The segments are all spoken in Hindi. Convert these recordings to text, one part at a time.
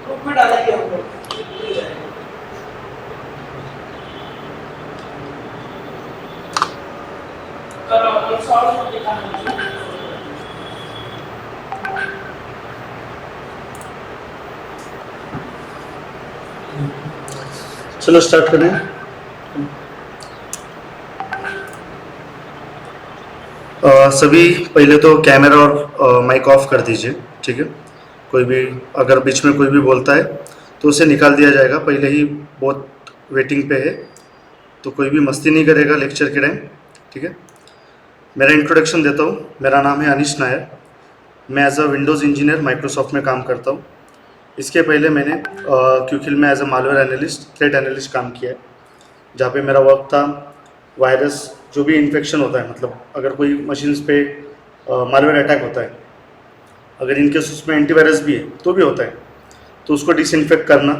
ग्रुप में डालेंगे हम लोग। चलो सॉल्व दिखाना। चलो स्टार्ट करें। सभी पहले तो कैमरा और माइक ऑफ कर दीजिए, ठीक है। कोई भी अगर बीच में कोई भी बोलता है तो उसे निकाल दिया जाएगा, पहले ही बहुत वेटिंग पे है, तो कोई भी मस्ती नहीं करेगा लेक्चर के टाइम, ठीक है। मेरा इंट्रोडक्शन देता हूँ। मेरा नाम है अनिश नायर। मैं as a Windows engineer Microsoft में काम करता हूँ। इसके पहले मैंने क्यूकिल में as a malware analyst, threat analyst काम किया है, जहाँ पे मेरा वर्क था वायरस, जो भी इन्फेक्शन होता है, मतलब अगर कोई मशीन्स पे मालवेयर अटैक होता है, अगर इनके उसमें एंटीवायरस भी है तो भी होता है, तो उसको डिसइंफेक्ट करना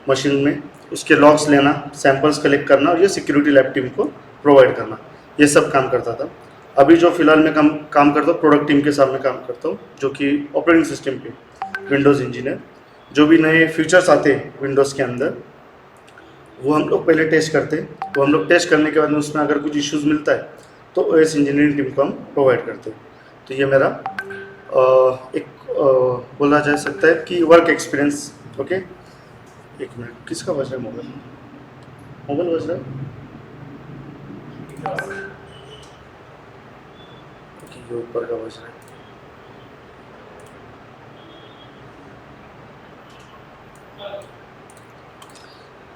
मशीन में, उसके लॉग्स लेना, सैंपल्स कलेक्ट करना और ये सिक्योरिटी लैब टीम को प्रोवाइड करना, ये सब काम करता था। अभी जो फिलहाल मैं काम करता हूँ प्रोडक्ट टीम के सामने काम करता हूँ, जो कि ऑपरेटिंग सिस्टम पे विंडोज़ इंजीनियर। जो भी नए फीचर्स आते हैं विंडोज़ के अंदर वो हम लोग पहले टेस्ट करते हैं, वो हम लोग टेस्ट करने के बाद में उसमें अगर कुछ इश्यूज़ मिलता है तो ओएस इंजीनियरिंग टीम को हम प्रोवाइड करते हैं। तो ये मेरा एक बोला जा सकता है कि वर्क एक्सपीरियंस। ओके, एक मिनट, किसका बज रहा है मोबाइल? मोबाइल बज रहा है? ओके, ये ऊपर का बज रहा है।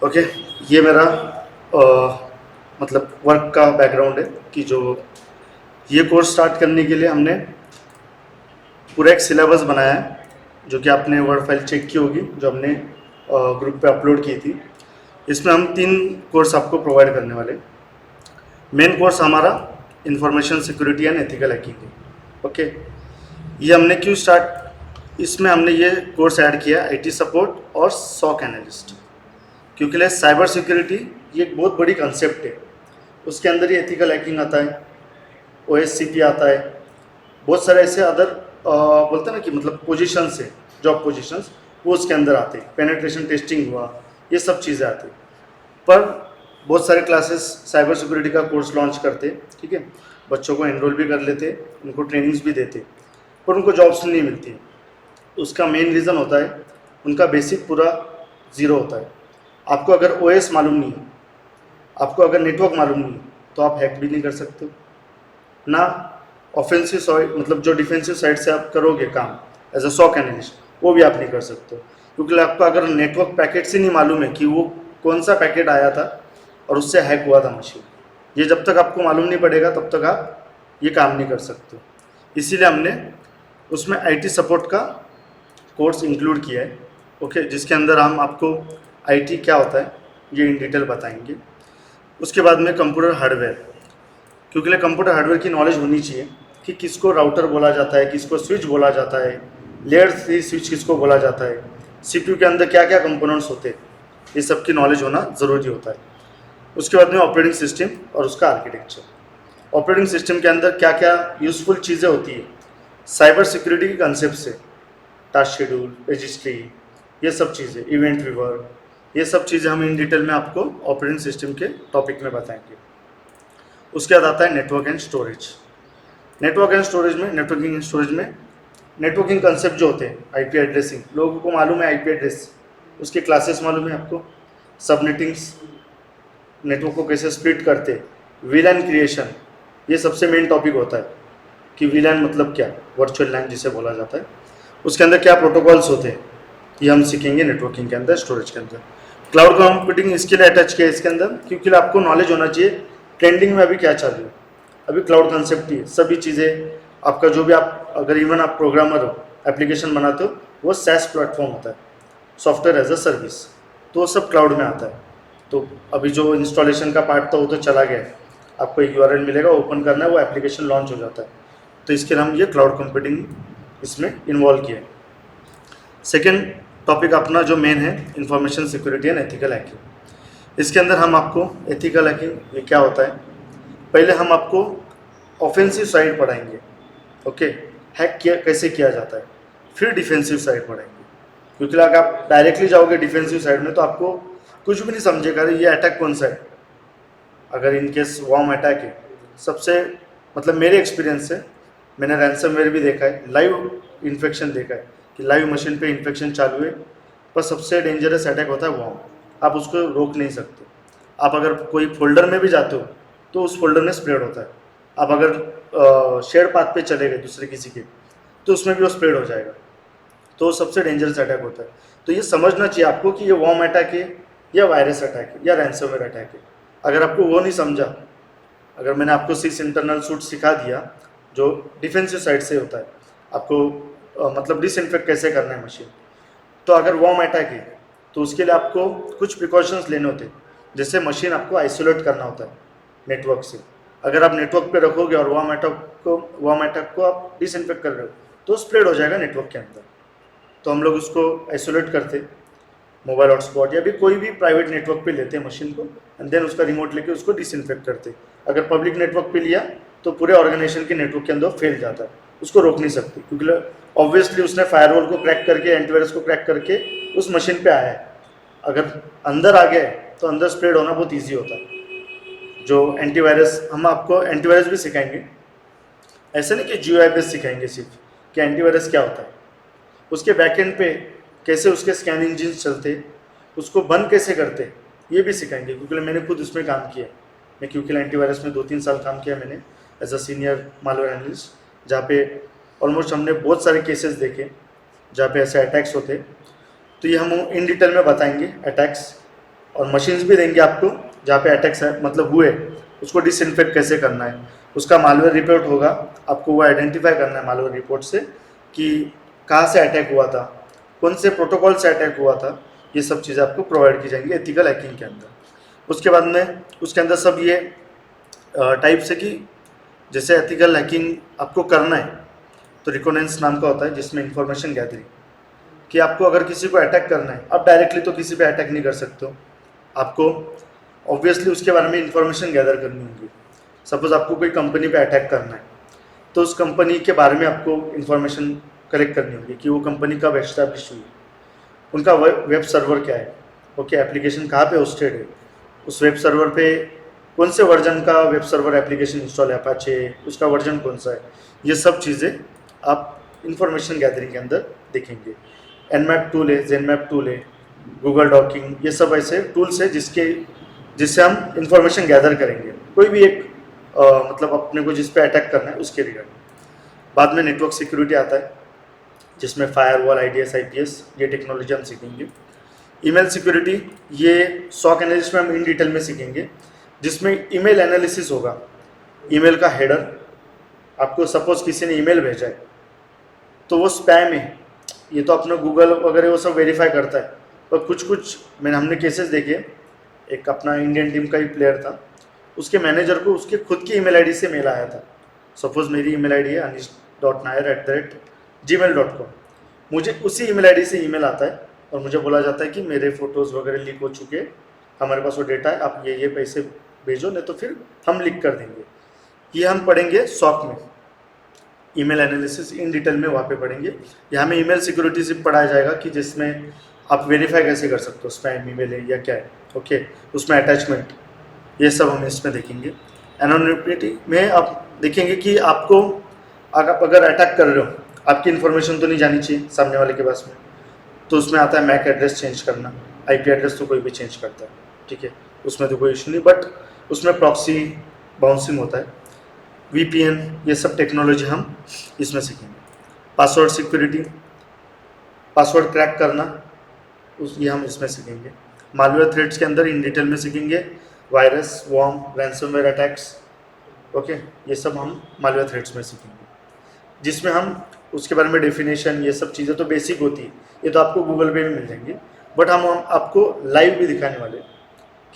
ओके, ये मेरा मतलब वर्क का बैकग्राउंड है कि जो ये कोर्स स्टार्ट करने के लिए हमने पूरा एक सिलेबस बनाया है, जो कि आपने वर्ड फाइल चेक की होगी, जो हमने ग्रुप पे अपलोड की थी। इसमें हम 3 कोर्स आपको प्रोवाइड करने वाले। मेन कोर्स हमारा information security and ethical hacking है। ओके, ये हमने क्यों स्टार्ट, इसमें हमने ये कोर्स ऐड किया आईटी सपोर्ट और सॉक एनालिस्ट, क्योंकि साइबर सिक्योरिटी ये एक बहुत बड़ी कंसेप्ट है। उसके अंदर ही एथिकल हैकिंग आता है, ओएससीपी आता है, बहुत सारे ऐसे अदर बोलते हैं ना कि मतलब पोजीशंस है, जॉब पोजीशंस, वो उसके अंदर आते हैं। पेनिट्रेशन टेस्टिंग हुआ, ये सब चीज़ें आती हैं। पर बहुत सारे क्लासेस साइबर सिक्योरिटी का कोर्स लॉन्च करते, ठीक है, बच्चों को एनरोल भी कर लेते, उनको ट्रेनिंग्स भी देते, पर उनको जॉब्स नहीं मिलती। उसका मेन रीज़न होता है उनका बेसिक पूरा ज़ीरो होता है। आपको अगर ओएस मालूम नहीं है, आपको अगर नेटवर्क मालूम नहीं है, तो आप हैक भी नहीं कर सकते ना। ऑफेंसिव साइड मतलब जो डिफेंसिव साइड से आप करोगे काम एज अ सॉक एनालिस्ट, वो भी आप नहीं कर सकते, क्योंकि आपको अगर नेटवर्क पैकेट से नहीं मालूम है कि वो कौन सा पैकेट आया था और उससे हैक हुआ था मशीन, ये जब तक आपको मालूम नहीं पड़ेगा तब तक आप ये काम नहीं कर सकते। इसीलिए हमने उसमें आईटी सपोर्ट का कोर्स इंक्लूड किया है। ओके, जिसके अंदर हम आपको आईटी क्या होता है ये इन डिटेल बताएंगे। उसके बाद में कंप्यूटर हार्डवेयर, क्योंकि कंप्यूटर हार्डवेयर की नॉलेज होनी चाहिए कि किसको राउटर बोला जाता है, किसको स्विच बोला जाता है, लेयर 3 स्विच किसको बोला जाता है, सीपीयू के अंदर क्या क्या कंपोनेंट्स होते हैं, ये सब की नॉलेज होना ज़रूरी होता है। उसके बाद में ऑपरेटिंग सिस्टम और उसका आर्किटेक्चर। ऑपरेटिंग सिस्टम के अंदर क्या क्या यूज़फुल चीज़ें होती है साइबर सिक्योरिटी के कंसेप्ट से, टास्क शेड्यूल, रजिस्ट्री, ये सब चीज़ें, इवेंट रिवर, ये सब चीज़ें हम इन डिटेल में आपको ऑपरेटिंग सिस्टम के टॉपिक में बताएंगे। उसके बाद आता है network and storage. Network and storage में, नेटवर्किंग एंड स्टोरेज में नेटवर्किंग कंसेप्ट जो होते हैं, आईपी एड्रेसिंग, लोगों को मालूम है आईपी एड्रेस, उसके क्लासेस मालूम है आपको, सबनेटिंग्स, नेटवर्क को कैसे स्प्लिट करते, वीलैन क्रिएशन, ये सबसे मेन टॉपिक होता है कि वीलैन मतलब क्या, वर्चुअल लैन जिसे बोला जाता है, उसके अंदर क्या प्रोटोकॉल्स होते हैं, ये हम सीखेंगे नेटवर्किंग के अंदर, स्टोरेज के अंदर। क्लाउड कंप्यूटिंग इसके लिए अटैच किया है इसके अंदर, क्योंकि आपको नॉलेज होना चाहिए ट्रेंडिंग में अभी क्या चालू है। अभी क्लाउड कंसेप्ट ही है, सभी चीज़ें आपका जो भी आप अगर इवन आप प्रोग्रामर हो, एप्लीकेशन बनाते हो, वो सैस प्लेटफॉर्म होता है, सॉफ्टवेयर एज अ सर्विस, तो वो सब क्लाउड में आता है। तो अभी जो इंस्टॉलेशन का पार्ट था वो तो चला गया है, आपको एक यूआरएल मिलेगा, ओपन करना है, वो एप्लीकेशन लॉन्च हो जाता है। तो इसके लिए हम ये क्लाउड कंप्यूटिंग इसमें इन्वॉल्व किया है। सेकेंड टॉपिक अपना जो मेन है information security and ethical hacking. इसके अंदर हम आपको एथिकल हैकिंग ये क्या होता है, पहले हम आपको ऑफेंसिव साइड पढ़ाएंगे, ओके, हैक किया कैसे किया जाता है, फिर डिफेंसिव साइड पढ़ाएंगे। क्योंकि अगर आप डायरेक्टली जाओगे डिफेंसिव साइड में तो आपको कुछ भी नहीं समझेगा अरे ये अटैक कौन सा है। अगर इनकेस वॉर्म अटैक है, सबसे मतलब मेरे एक्सपीरियंस से मैंने रैंसमवेयर भी देखा है, लाइव इन्फेक्शन देखा है कि लाइव मशीन पे इन्फेक्शन चालू है, पर सबसे डेंजरस अटैक होता है वॉर्म। आप उसको रोक नहीं सकते। आप अगर कोई फोल्डर में भी जाते हो तो उस फोल्डर में स्प्रेड होता है। आप अगर शेयर पाथ पे चले गए दूसरे किसी के तो उसमें भी वो स्प्रेड हो जाएगा। तो सबसे डेंजरस अटैक होता है। तो ये समझना चाहिए आपको कि ये वॉर्म अटैक है या वायरस अटैक है या रैंसमवेयर अटैक है। अगर आपको वो नहीं समझा, अगर मैंने आपको सिक्स इंटरनल सूट सिखा दिया जो डिफेंसिव साइड से होता है, आपको मतलब डिसइंफेक्ट कैसे करना है मशीन, तो अगर वॉर्म अटैक है तो उसके लिए आपको कुछ प्रिकॉशंस लेने होते हैं। जैसे मशीन आपको आइसोलेट करना होता है नेटवर्क से। अगर आप नेटवर्क पे रखोगे और वॉर्म अटैक को आप डिसइंफेक्ट कर रहे हो तो स्प्रेड हो जाएगा नेटवर्क के अंदर। तो हम लोग उसको आइसोलेट करते, मोबाइल हॉटस्पॉट या भी कोई भी प्राइवेट नेटवर्क पे लेते हैं मशीन को, एंड देन उसका रिमोट लेके उसको डिसइंफेक्ट करते। अगर पब्लिक नेटवर्क पे लिया तो पूरे ऑर्गेनाइजेशन के नेटवर्क के अंदर फेल जाता है, उसको रोक नहीं सकते, क्योंकि ऑब्वियसली उसने फायरवॉल को क्रैक करके, एंटीवायरस को क्रैक करके उस मशीन पे आया है। अगर अंदर आ गए तो अंदर स्प्रेड होना बहुत ईजी होता है। जो एंटीवायरस, हम आपको एंटीवायरस भी सिखाएंगे, ऐसा नहीं कि GUI बेस सिखाएंगे सिर्फ कि एंटीवायरस क्या होता है, उसके बैकएंड पे कैसे उसके स्कैन इंजिन चलते, उसको बंद कैसे करते, ये भी सिखाएंगे। क्योंकि मैंने खुद उसमें काम किया। मैं क्योंकि एंटीवायरस में 2-3 साल काम किया मैंने as a senior malware analyst, जहाँ पे ऑलमोस्ट हमने बहुत सारे केसेस देखे जहाँ पे ऐसे अटैक्स होते। तो ये हम इन डिटेल में बताएंगे अटैक्स, और मशीन्स भी देंगे आपको जहाँ पे अटैक्स मतलब हुए, उसको डिसइंफेक्ट कैसे करना है। उसका मालवेयर रिपोर्ट होगा, आपको वो आइडेंटिफाई करना है मालवेयर रिपोर्ट से कि कहाँ से अटैक हुआ था, कौन से प्रोटोकॉल से अटैक हुआ था। ये सब चीज़ें आपको प्रोवाइड की जाएंगी एथिकल हैकिंग के अंदर। उसके बाद में उसके अंदर सब ये टाइप्स है कि जैसे एथिकल हैकिंग आपको करना है तो रिकोनेंस नाम का होता है, जिसमें इंफॉर्मेशन गैदरिंग, कि आपको अगर किसी को अटैक करना है, आप डायरेक्टली तो किसी पे अटैक नहीं कर सकते हो, आपको ऑब्वियसली उसके बारे में इंफॉर्मेशन गैदर करनी होगी। सपोज आपको कोई कंपनी पे अटैक करना है तो उस कंपनी के बारे में आपको इंफॉर्मेशन कलेक्ट करनी होगी कि वो कंपनी कब एस्टैब्लिश हुई, उनका वेब सर्वर क्या है, ओके, एप्लीकेशन कहाँ पे होस्टेड है, उस वेब सर्वर पे कौन से वर्जन का वेब सर्वर एप्लीकेशन इंस्टॉल है, अपाचे, उसका वर्जन कौन सा है। ये सब चीज़ें आप इंफॉर्मेशन गैदरिंग के अंदर देखेंगे। Nmap टूल है, Zenmap टूल है, गूगल डॉकिंग, ये सब ऐसे टूल्स है जिससे हम इंफॉर्मेशन गैदर करेंगे कोई भी एक मतलब अपने को जिस पे अटैक करना है उसके रिगार्डिंग। बाद में नेटवर्क सिक्योरिटी आता है, जिसमें फायरवॉल, IDS, IPS, ये टेक्नोलॉजी हम सीखेंगे। ईमेल सिक्योरिटी, ये SOC एनालिसिस में हम इन डिटेल में सीखेंगे, जिसमें ईमेल एनालिसिस होगा। ईमेल का हेडर, आपको सपोज किसी ने ईमेल भेजा है तो वो स्पैम है, ये तो अपना गूगल वगैरह वो सब वेरीफाई करता है, पर कुछ हमने केसेस देखे। एक अपना इंडियन टीम का ही प्लेयर था, उसके मैनेजर को उसके खुद की ईमेल आईडी से मेल आया था। सपोज मेरी ईमेल आईडी है anish.nair@gmail.com, मुझे उसी ईमेल आईडी से ईमेल आता है और मुझे बोला जाता है कि मेरे फोटोज़ वगैरह लीक हो चुके हैं, हमारे पास वो डेटा है, आप ये पैसे भेजो, नहीं तो फिर हम लीक कर देंगे। ये हम पढ़ेंगे SOC में, ईमेल एनालिसिस इन डिटेल में वहाँ पे पढ़ेंगे। यहाँ में ईमेल सिक्योरिटी से पढ़ाया जाएगा कि जिसमें आप वेरीफाई कैसे कर सकते हो स्पैम ईमेल है या क्या है, ओके, उसमें अटैचमेंट, ये सब हम इसमें देखेंगे। एनोनिमिटी में आप देखेंगे कि आपको अगर अटैक कर रहे हो, आपकी इन्फॉर्मेशन तो नहीं जानी चाहिए सामने वाले के पास में, तो उसमें आता है मैक एड्रेस चेंज करना। IP एड्रेस तो कोई भी चेंज करता है, ठीक है, उसमें तो कोई इशू नहीं, बट उसमें प्रॉक्सी बाउंसिंग होता है, VPN, ये सब टेक्नोलॉजी हम इसमें सीखेंगे। पासवर्ड सिक्योरिटी, पासवर्ड क्रैक करना, ये हम इसमें सीखेंगे। मालवेयर थ्रेड्स के अंदर इन डिटेल में सीखेंगे, virus, worm, ransomware attacks, okay, ये सब हम मालवेयर थ्रेड्स में सीखेंगे, जिसमें हम उसके बारे में डेफिनेशन, ये सब चीज़ें तो बेसिक होती है, ये तो आपको गूगल पे भी मिल जाएंगे, बट हम आपको लाइव भी दिखाने वाले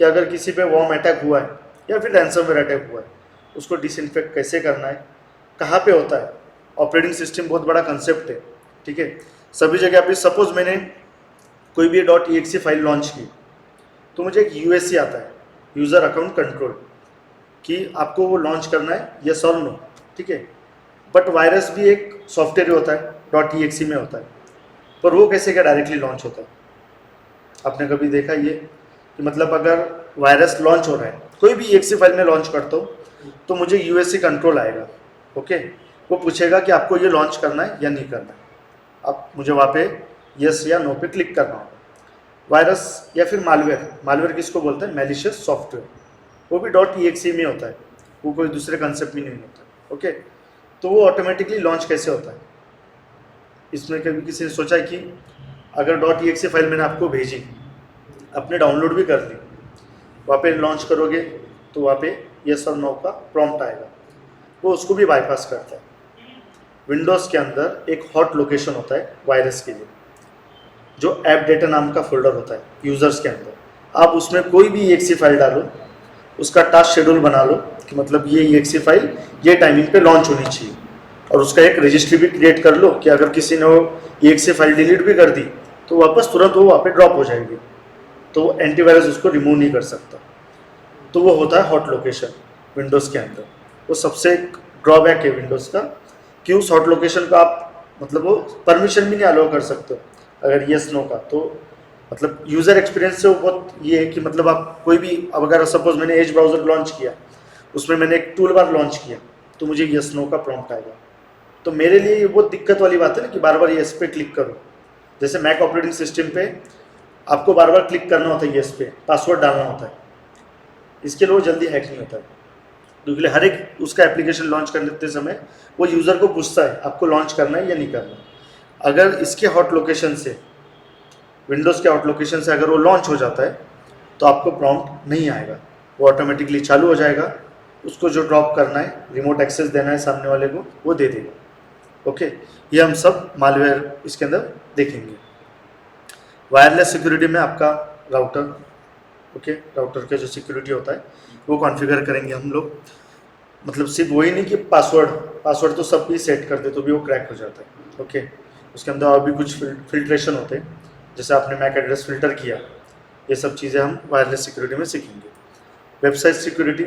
कि अगर किसी पे वॉर्म अटैक हुआ है या फिर रैंसमवेयर अटैक हुआ है, उसको डिसइंफेक्ट कैसे करना है, कहाँ पे होता है। ऑपरेटिंग सिस्टम बहुत बड़ा कंसेप्ट है, ठीक है, सभी जगह पे। सपोज मैंने कोई भी .exe फाइल लॉन्च की तो मुझे एक UAC आता है, यूज़र अकाउंट कंट्रोल, कि आपको वो लॉन्च करना है, यस और नो, ठीक है। बट वायरस भी एक सॉफ्टवेयर होता है .exe में होता है, पर वो कैसे क्या डायरेक्टली लॉन्च होता है? आपने कभी देखा ये कि मतलब अगर वायरस लॉन्च हो रहा है, कोई भी exe फाइल में लॉन्च करता हूँ तो मुझे यूएससी कंट्रोल आएगा, ओके। वो पूछेगा कि आपको ये लॉन्च करना है या नहीं करना है, अब मुझे वहाँ पे यस या नो पे क्लिक करना होगा। वायरस या फिर मालवेयर किसको बोलते हैं? मैलिशियस सॉफ्टवेयर, वो भी .exe में होता है, वो कोई दूसरे कंसेप्ट में नहीं होता, ओके। तो वो ऑटोमेटिकली लॉन्च कैसे होता है? इसमें कभी किसी ने सोचा है कि अगर .exe फाइल मैंने आपको भेजी, आपने डाउनलोड भी कर ली, वहाँ पे लॉन्च करोगे तो वहाँ पे यस और नो का प्रॉम्प्ट आएगा, वो उसको भी बाईपास करता है। विंडोज़ के अंदर एक हॉट लोकेशन होता है वायरस के लिए, जो ऐप डेटा नाम का फोल्डर होता है यूज़र्स के अंदर। आप उसमें कोई भी exe फाइल डालो, उसका टास्क शेड्यूल बना लो कि मतलब ये exe फाइल ये टाइमिंग पे लॉन्च होनी चाहिए, और उसका एक रजिस्ट्री भी क्रिएट कर लो कि अगर किसी ने वो exe फाइल डिलीट भी कर दी तो वापस तुरंत वो वहाँ पे ड्रॉप हो जाएगी, तो एंटीवायरस उसको रिमूव नहीं कर सकता। तो वो होता है हॉट लोकेशन विंडोज़ के अंदर। वो सबसे ड्रॉबैक है विंडोज़ का कि उस हॉट लोकेशन का आप मतलब वो परमिशन भी नहीं अलाउ कर सकते हो अगर येस नो का, तो मतलब यूज़र एक्सपीरियंस से वो बहुत ये है कि मतलब आप कोई भी, अब अगर सपोज मैंने एज ब्राउज़र लॉन्च किया, उसमें मैंने एक टूल बार लॉन्च किया, तो मुझे येस नो का प्रॉम्प्ट आएगा। तो मेरे लिए ये बहुत दिक्कत वाली बात है ना कि बार बार येस पे क्लिक करो। जैसे मैक ऑपरेटिंग सिस्टम पे आपको बार बार क्लिक करना होता है येस पे, पासवर्ड डालना होता है, इसके लिए वो जल्दी हैक नहीं होता है, क्योंकि हर एक उसका एप्लीकेशन लॉन्च करते समय वो यूज़र को पूछता है आपको लॉन्च करना है या नहीं करना। अगर इसके हॉट लोकेशन से, विंडोज़ के हॉट लोकेशन से अगर वो लॉन्च हो जाता है तो आपको प्रॉम्प्ट नहीं आएगा, वो ऑटोमेटिकली चालू हो जाएगा। उसको जो ड्रॉप करना है, रिमोट एक्सेस देना है सामने वाले को, वो दे देगा, ओके। ये हम सब मालवेयर इसके अंदर देखेंगे। वायरलेस सिक्योरिटी में आपका राउटर, ओके, राउटर का जो सिक्योरिटी होता है वो कॉन्फ़िगर करेंगे हम लोग। मतलब सिर्फ वही नहीं कि पासवर्ड तो सब भी सेट कर दे तो भी वो क्रैक हो जाता है, ओके। उसके अंदर और भी कुछ फिल्ट्रेशन होते हैं, जैसे आपने मैक एड्रेस फिल्टर किया, ये सब चीज़ें हम वायरलेस सिक्योरिटी में सीखेंगे। वेबसाइट सिक्योरिटी,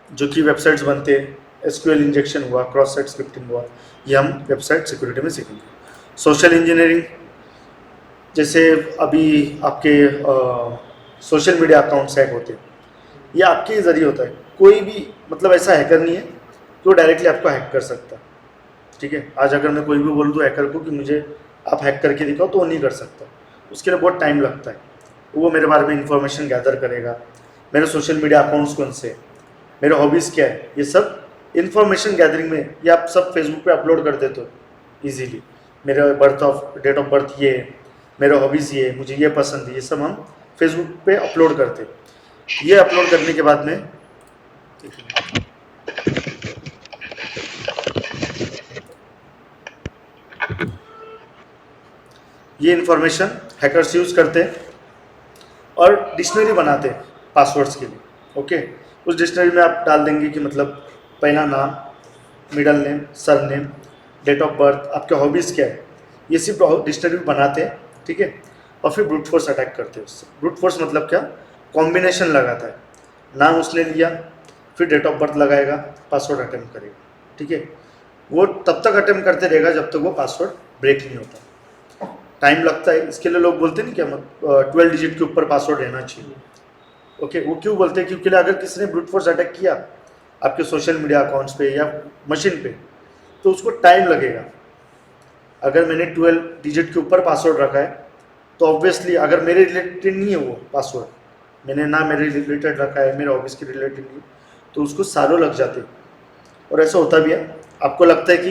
जो कि वेबसाइट्स बनते हैं, एसक्यूएल इंजेक्शन हुआ, क्रॉस साइट स्क्रिप्टिंग हुआ, ये हम वेबसाइट सिक्योरिटी में सीखेंगे। सोशल इंजीनियरिंग, जैसे अभी आपके सोशल मीडिया अकाउंट्स हैक होते हैं, ये आपके ज़रिए होता है। कोई भी मतलब ऐसा हैकर नहीं है कि वो डायरेक्टली आपको हैक कर सकता, ठीक है। आज अगर मैं कोई भी बोल दूँ हैकर को कि मुझे आप हैक करके दिखाओ, तो वो नहीं कर सकता, उसके लिए बहुत टाइम लगता है। वो मेरे बारे में इंफॉर्मेशन गैदर करेगा, मेरे सोशल मीडिया अकाउंट्स कौन से, मेरे हॉबीज़ क्या है, ये सब इंफॉर्मेशन गैदरिंग में ये आप सब फेसबुक पे अपलोड कर देते हो इजीली। मेरे डेट ऑफ बर्थ ये है, मेरे हॉबीज़ ये है, मुझे ये पसंद है, ये सब हम फेसबुक पे अपलोड करते हैं। ये अपलोड करने के बाद में ये इंफॉर्मेशन हैकर्स यूज़ करते हैं और डिक्शनरी बनाते हैं पासवर्ड्स के लिए, ओके। उस डिक्शनरी में आप डाल देंगे कि मतलब पहला नाम, middle name, surname, date of birth, आपके हॉबीज़ क्या है, ये सिर्फ डिक्शनरी बनाते हैं, ठीक है। और फिर ब्रूट फोर्स अटैक करते हैं उससे। ब्रूट फोर्स मतलब क्या? कॉम्बिनेशन लगाता है, नाम उसने लिया, फिर डेट ऑफ बर्थ लगाएगा, पासवर्ड अटेम्प्ट करेगा, ठीक है। वो तब तक अटेम्प्ट करते रहेगा जब तक वो पासवर्ड ब्रेक नहीं होता। टाइम लगता है, इसके लिए लोग बोलते नहीं क्या 12 डिजिट के ऊपर पासवर्ड रहना चाहिए, ओके। वो क्यों बोलते हैं? क्योंकि अगर किसी ने ब्रूट फोर्स अटैक किया आपके सोशल मीडिया अकाउंट्स पे या मशीन पे, तो उसको टाइम लगेगा। अगर मैंने 12 डिजिट के ऊपर पासवर्ड रखा है तो ऑब्वियसली अगर मेरे रिलेटेड नहीं है वो पासवर्ड, मैंने ना मेरे रिलेटेड रखा है, मेरे ऑफिस के रिलेटेड नहीं, तो उसको सालों लग जाते हैं। और ऐसा होता भी है। आपको लगता है कि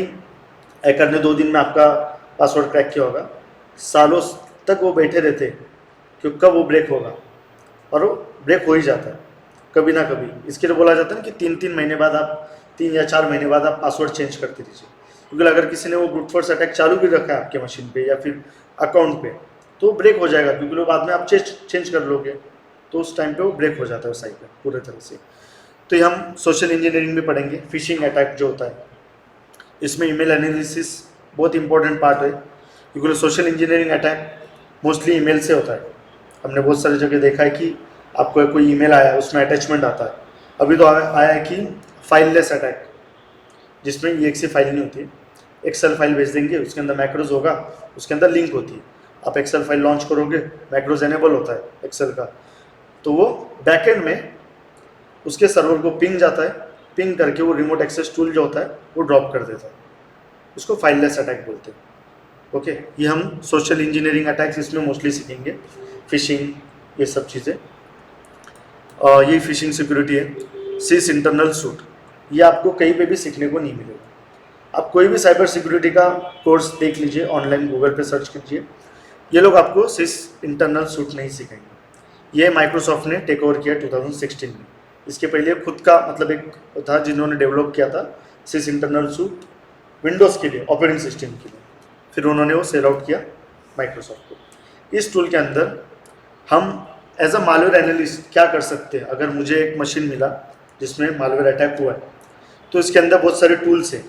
हैकर ने 2 दिन में आपका पासवर्ड क्रैक किया होगा, सालों तक वो बैठे रहते हैं कि कब वो ब्रेक होगा, और वो ब्रेक हो ही जाता है कभी ना कभी। इसके लिए बोला जाता है ना कि 3-3 महीने बाद आप 3 या 4 महीने बाद आप पासवर्ड चेंज करते रहिए, क्योंकि अगर किसी ने वो ब्रूट फोर्स अटैक चालू भी रखा है आपके मशीन पे या फिर अकाउंट पे, तो ब्रेक हो जाएगा, क्योंकि लोग बाद में आप चेंज कर लोगे, तो उस टाइम पे वो ब्रेक हो जाता है साइकिल पूरे तरह से। तो ये हम सोशल इंजीनियरिंग में पढ़ेंगे। फिशिंग अटैक जो होता है, इसमें ईमेल एनालिसिस बहुत इंपॉर्टेंट पार्ट है, क्योंकि social engineering attack mostly email से होता है। हमने बहुत सारी जगह देखा है कि आपको कोई ईमेल आया, उसमें अटैचमेंट आता है। अभी तो आया है कि फाइललेस अटैक, जिसमें EXE फाइल नहीं होती है, एक्सेल फाइल भेज देंगे, उसके अंदर मैक्रोज होगा, उसके अंदर लिंक होती है, आप एक्सेल फाइल लॉन्च करोगे, मैक्रोज एनेबल होता है एक्सेल का, तो वो बैकएंड में उसके सर्वर को पिंग जाता है, पिंग करके वो रिमोट एक्सेस टूल जो होता है वो ड्रॉप कर देता है, उसको फाइललेस अटैक बोलते हैं। ओके, ये हम सोशल इंजीनियरिंग अटैक्स इसमें मोस्टली सीखेंगे, फिशिंग, ये सब चीज़ें। ये फिशिंग सिक्योरिटी है। सिस इंटरनल सूट, ये आपको कहीं पे भी सीखने को नहीं मिलेगा। आप कोई भी साइबर सिक्योरिटी का कोर्स देख लीजिए, ऑनलाइन गूगल पे सर्च कीजिए, ये लोग आपको सिस इंटरनल सूट नहीं सिखाएंगे। ये माइक्रोसॉफ्ट ने टेक ओवर किया 2016 में। इसके पहले खुद का मतलब एक था जिन्होंने डेवलप किया था सिस इंटरनल सूट विंडोज़ के लिए, ऑपरेटिंग सिस्टम के लिए, फिर उन्होंने वो सेल आउट किया माइक्रोसॉफ्ट को। इस टूल के अंदर हम एज अ मालवेयर एनालिस्ट क्या कर सकते हैं। अगर मुझे एक मशीन मिला जिसमें मालवेयर अटैक हुआ है, तो इसके अंदर बहुत सारे टूल्स हैं,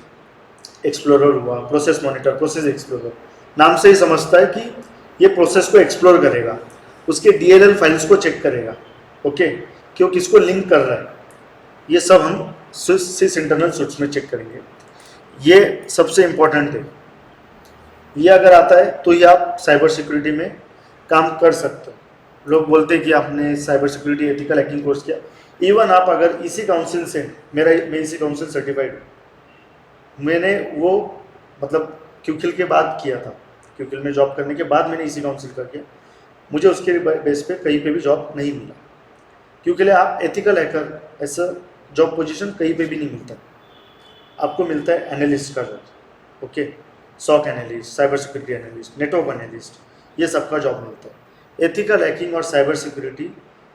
एक्सप्लोरर हुआ, प्रोसेस मॉनिटर, प्रोसेस एक्सप्लोरर, नाम से ही समझता है कि ये प्रोसेस को एक्सप्लोर करेगा, उसके DLL फाइल्स को चेक करेगा, ओके, क्यों किसको लिंक कर रहा है, ये सब हम सिस इंटरनल सूट्स में चेक करेंगे। ये सबसे इम्पोर्टेंट है, ये अगर आता है तो ये आप साइबर सिक्योरिटी में काम कर सकते हो। लोग बोलते हैं कि आपने cyber security ethical hacking course किया, इवन आप अगर इसी काउंसिल से, मैं इसी काउंसिल सर्टिफाइड हूँ, मैंने वो मतलब क्यूकिल के बाद किया था, क्यूकिल में जॉब करने के बाद मैंने इसी काउंसिल का किया, मुझे उसके बेस पे कहीं पे भी जॉब नहीं मिला, क्योंकि आप एथिकल हैकर ऐसा जॉब पोजीशन कहीं पे भी नहीं मिलता, आपको मिलता है एनालिस्ट का job, okay, SOC analyst, cyber security analyst, network analyst, ये सबका जॉब मिलता है। एथिकल हैकिंग और साइबर सिक्योरिटी,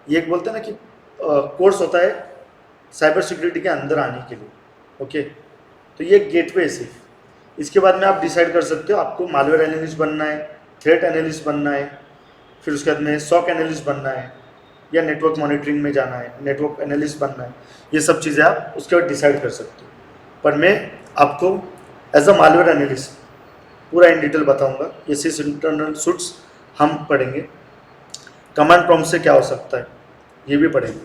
ये एक बोलते हैं ना कि कोर्स होता है साइबर सिक्योरिटी के अंदर आने के लिए, ओके, तो ये गेटवे है सिर्फ। इसके बाद में आप डिसाइड कर सकते हो आपको मालवेयर एनालिस्ट बनना है, थ्रेट एनालिस्ट बनना है, फिर उसके बाद में सॉक एनालिस्ट बनना है, या नेटवर्क मॉनिटरिंग में जाना है, नेटवर्क एनालिस्ट बनना है, ये सब चीज़ें आप उसके बाद डिसाइड कर सकते हो। पर मैं आपको एज अ मालवेयर एनालिस्ट पूरा इन डिटेल बताऊंगा। ये सिस इंटरनल सूट्स हम पढ़ेंगे, कमांड प्रॉम्प्ट से क्या हो सकता है ये भी पढ़ेंगे,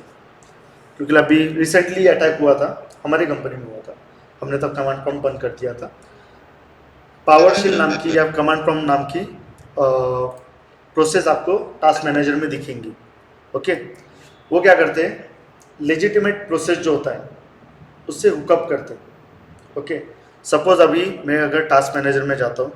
क्योंकि अभी रिसेंटली अटैक हुआ था, हमारी कंपनी में हुआ था, हमने तब कमांड प्रॉम्प्ट बंद कर दिया था। पावरशेल नाम की या कमांड प्रॉम्प्ट नाम की प्रोसेस आपको टास्क मैनेजर में दिखेंगी, ओके, वो क्या करते हैं, लेजिटिमेट प्रोसेस जो होता है उससे हुकअप करते हैं, ओके। सपोज अभी मैं अगर टास्क मैनेजर में जाता हूँ,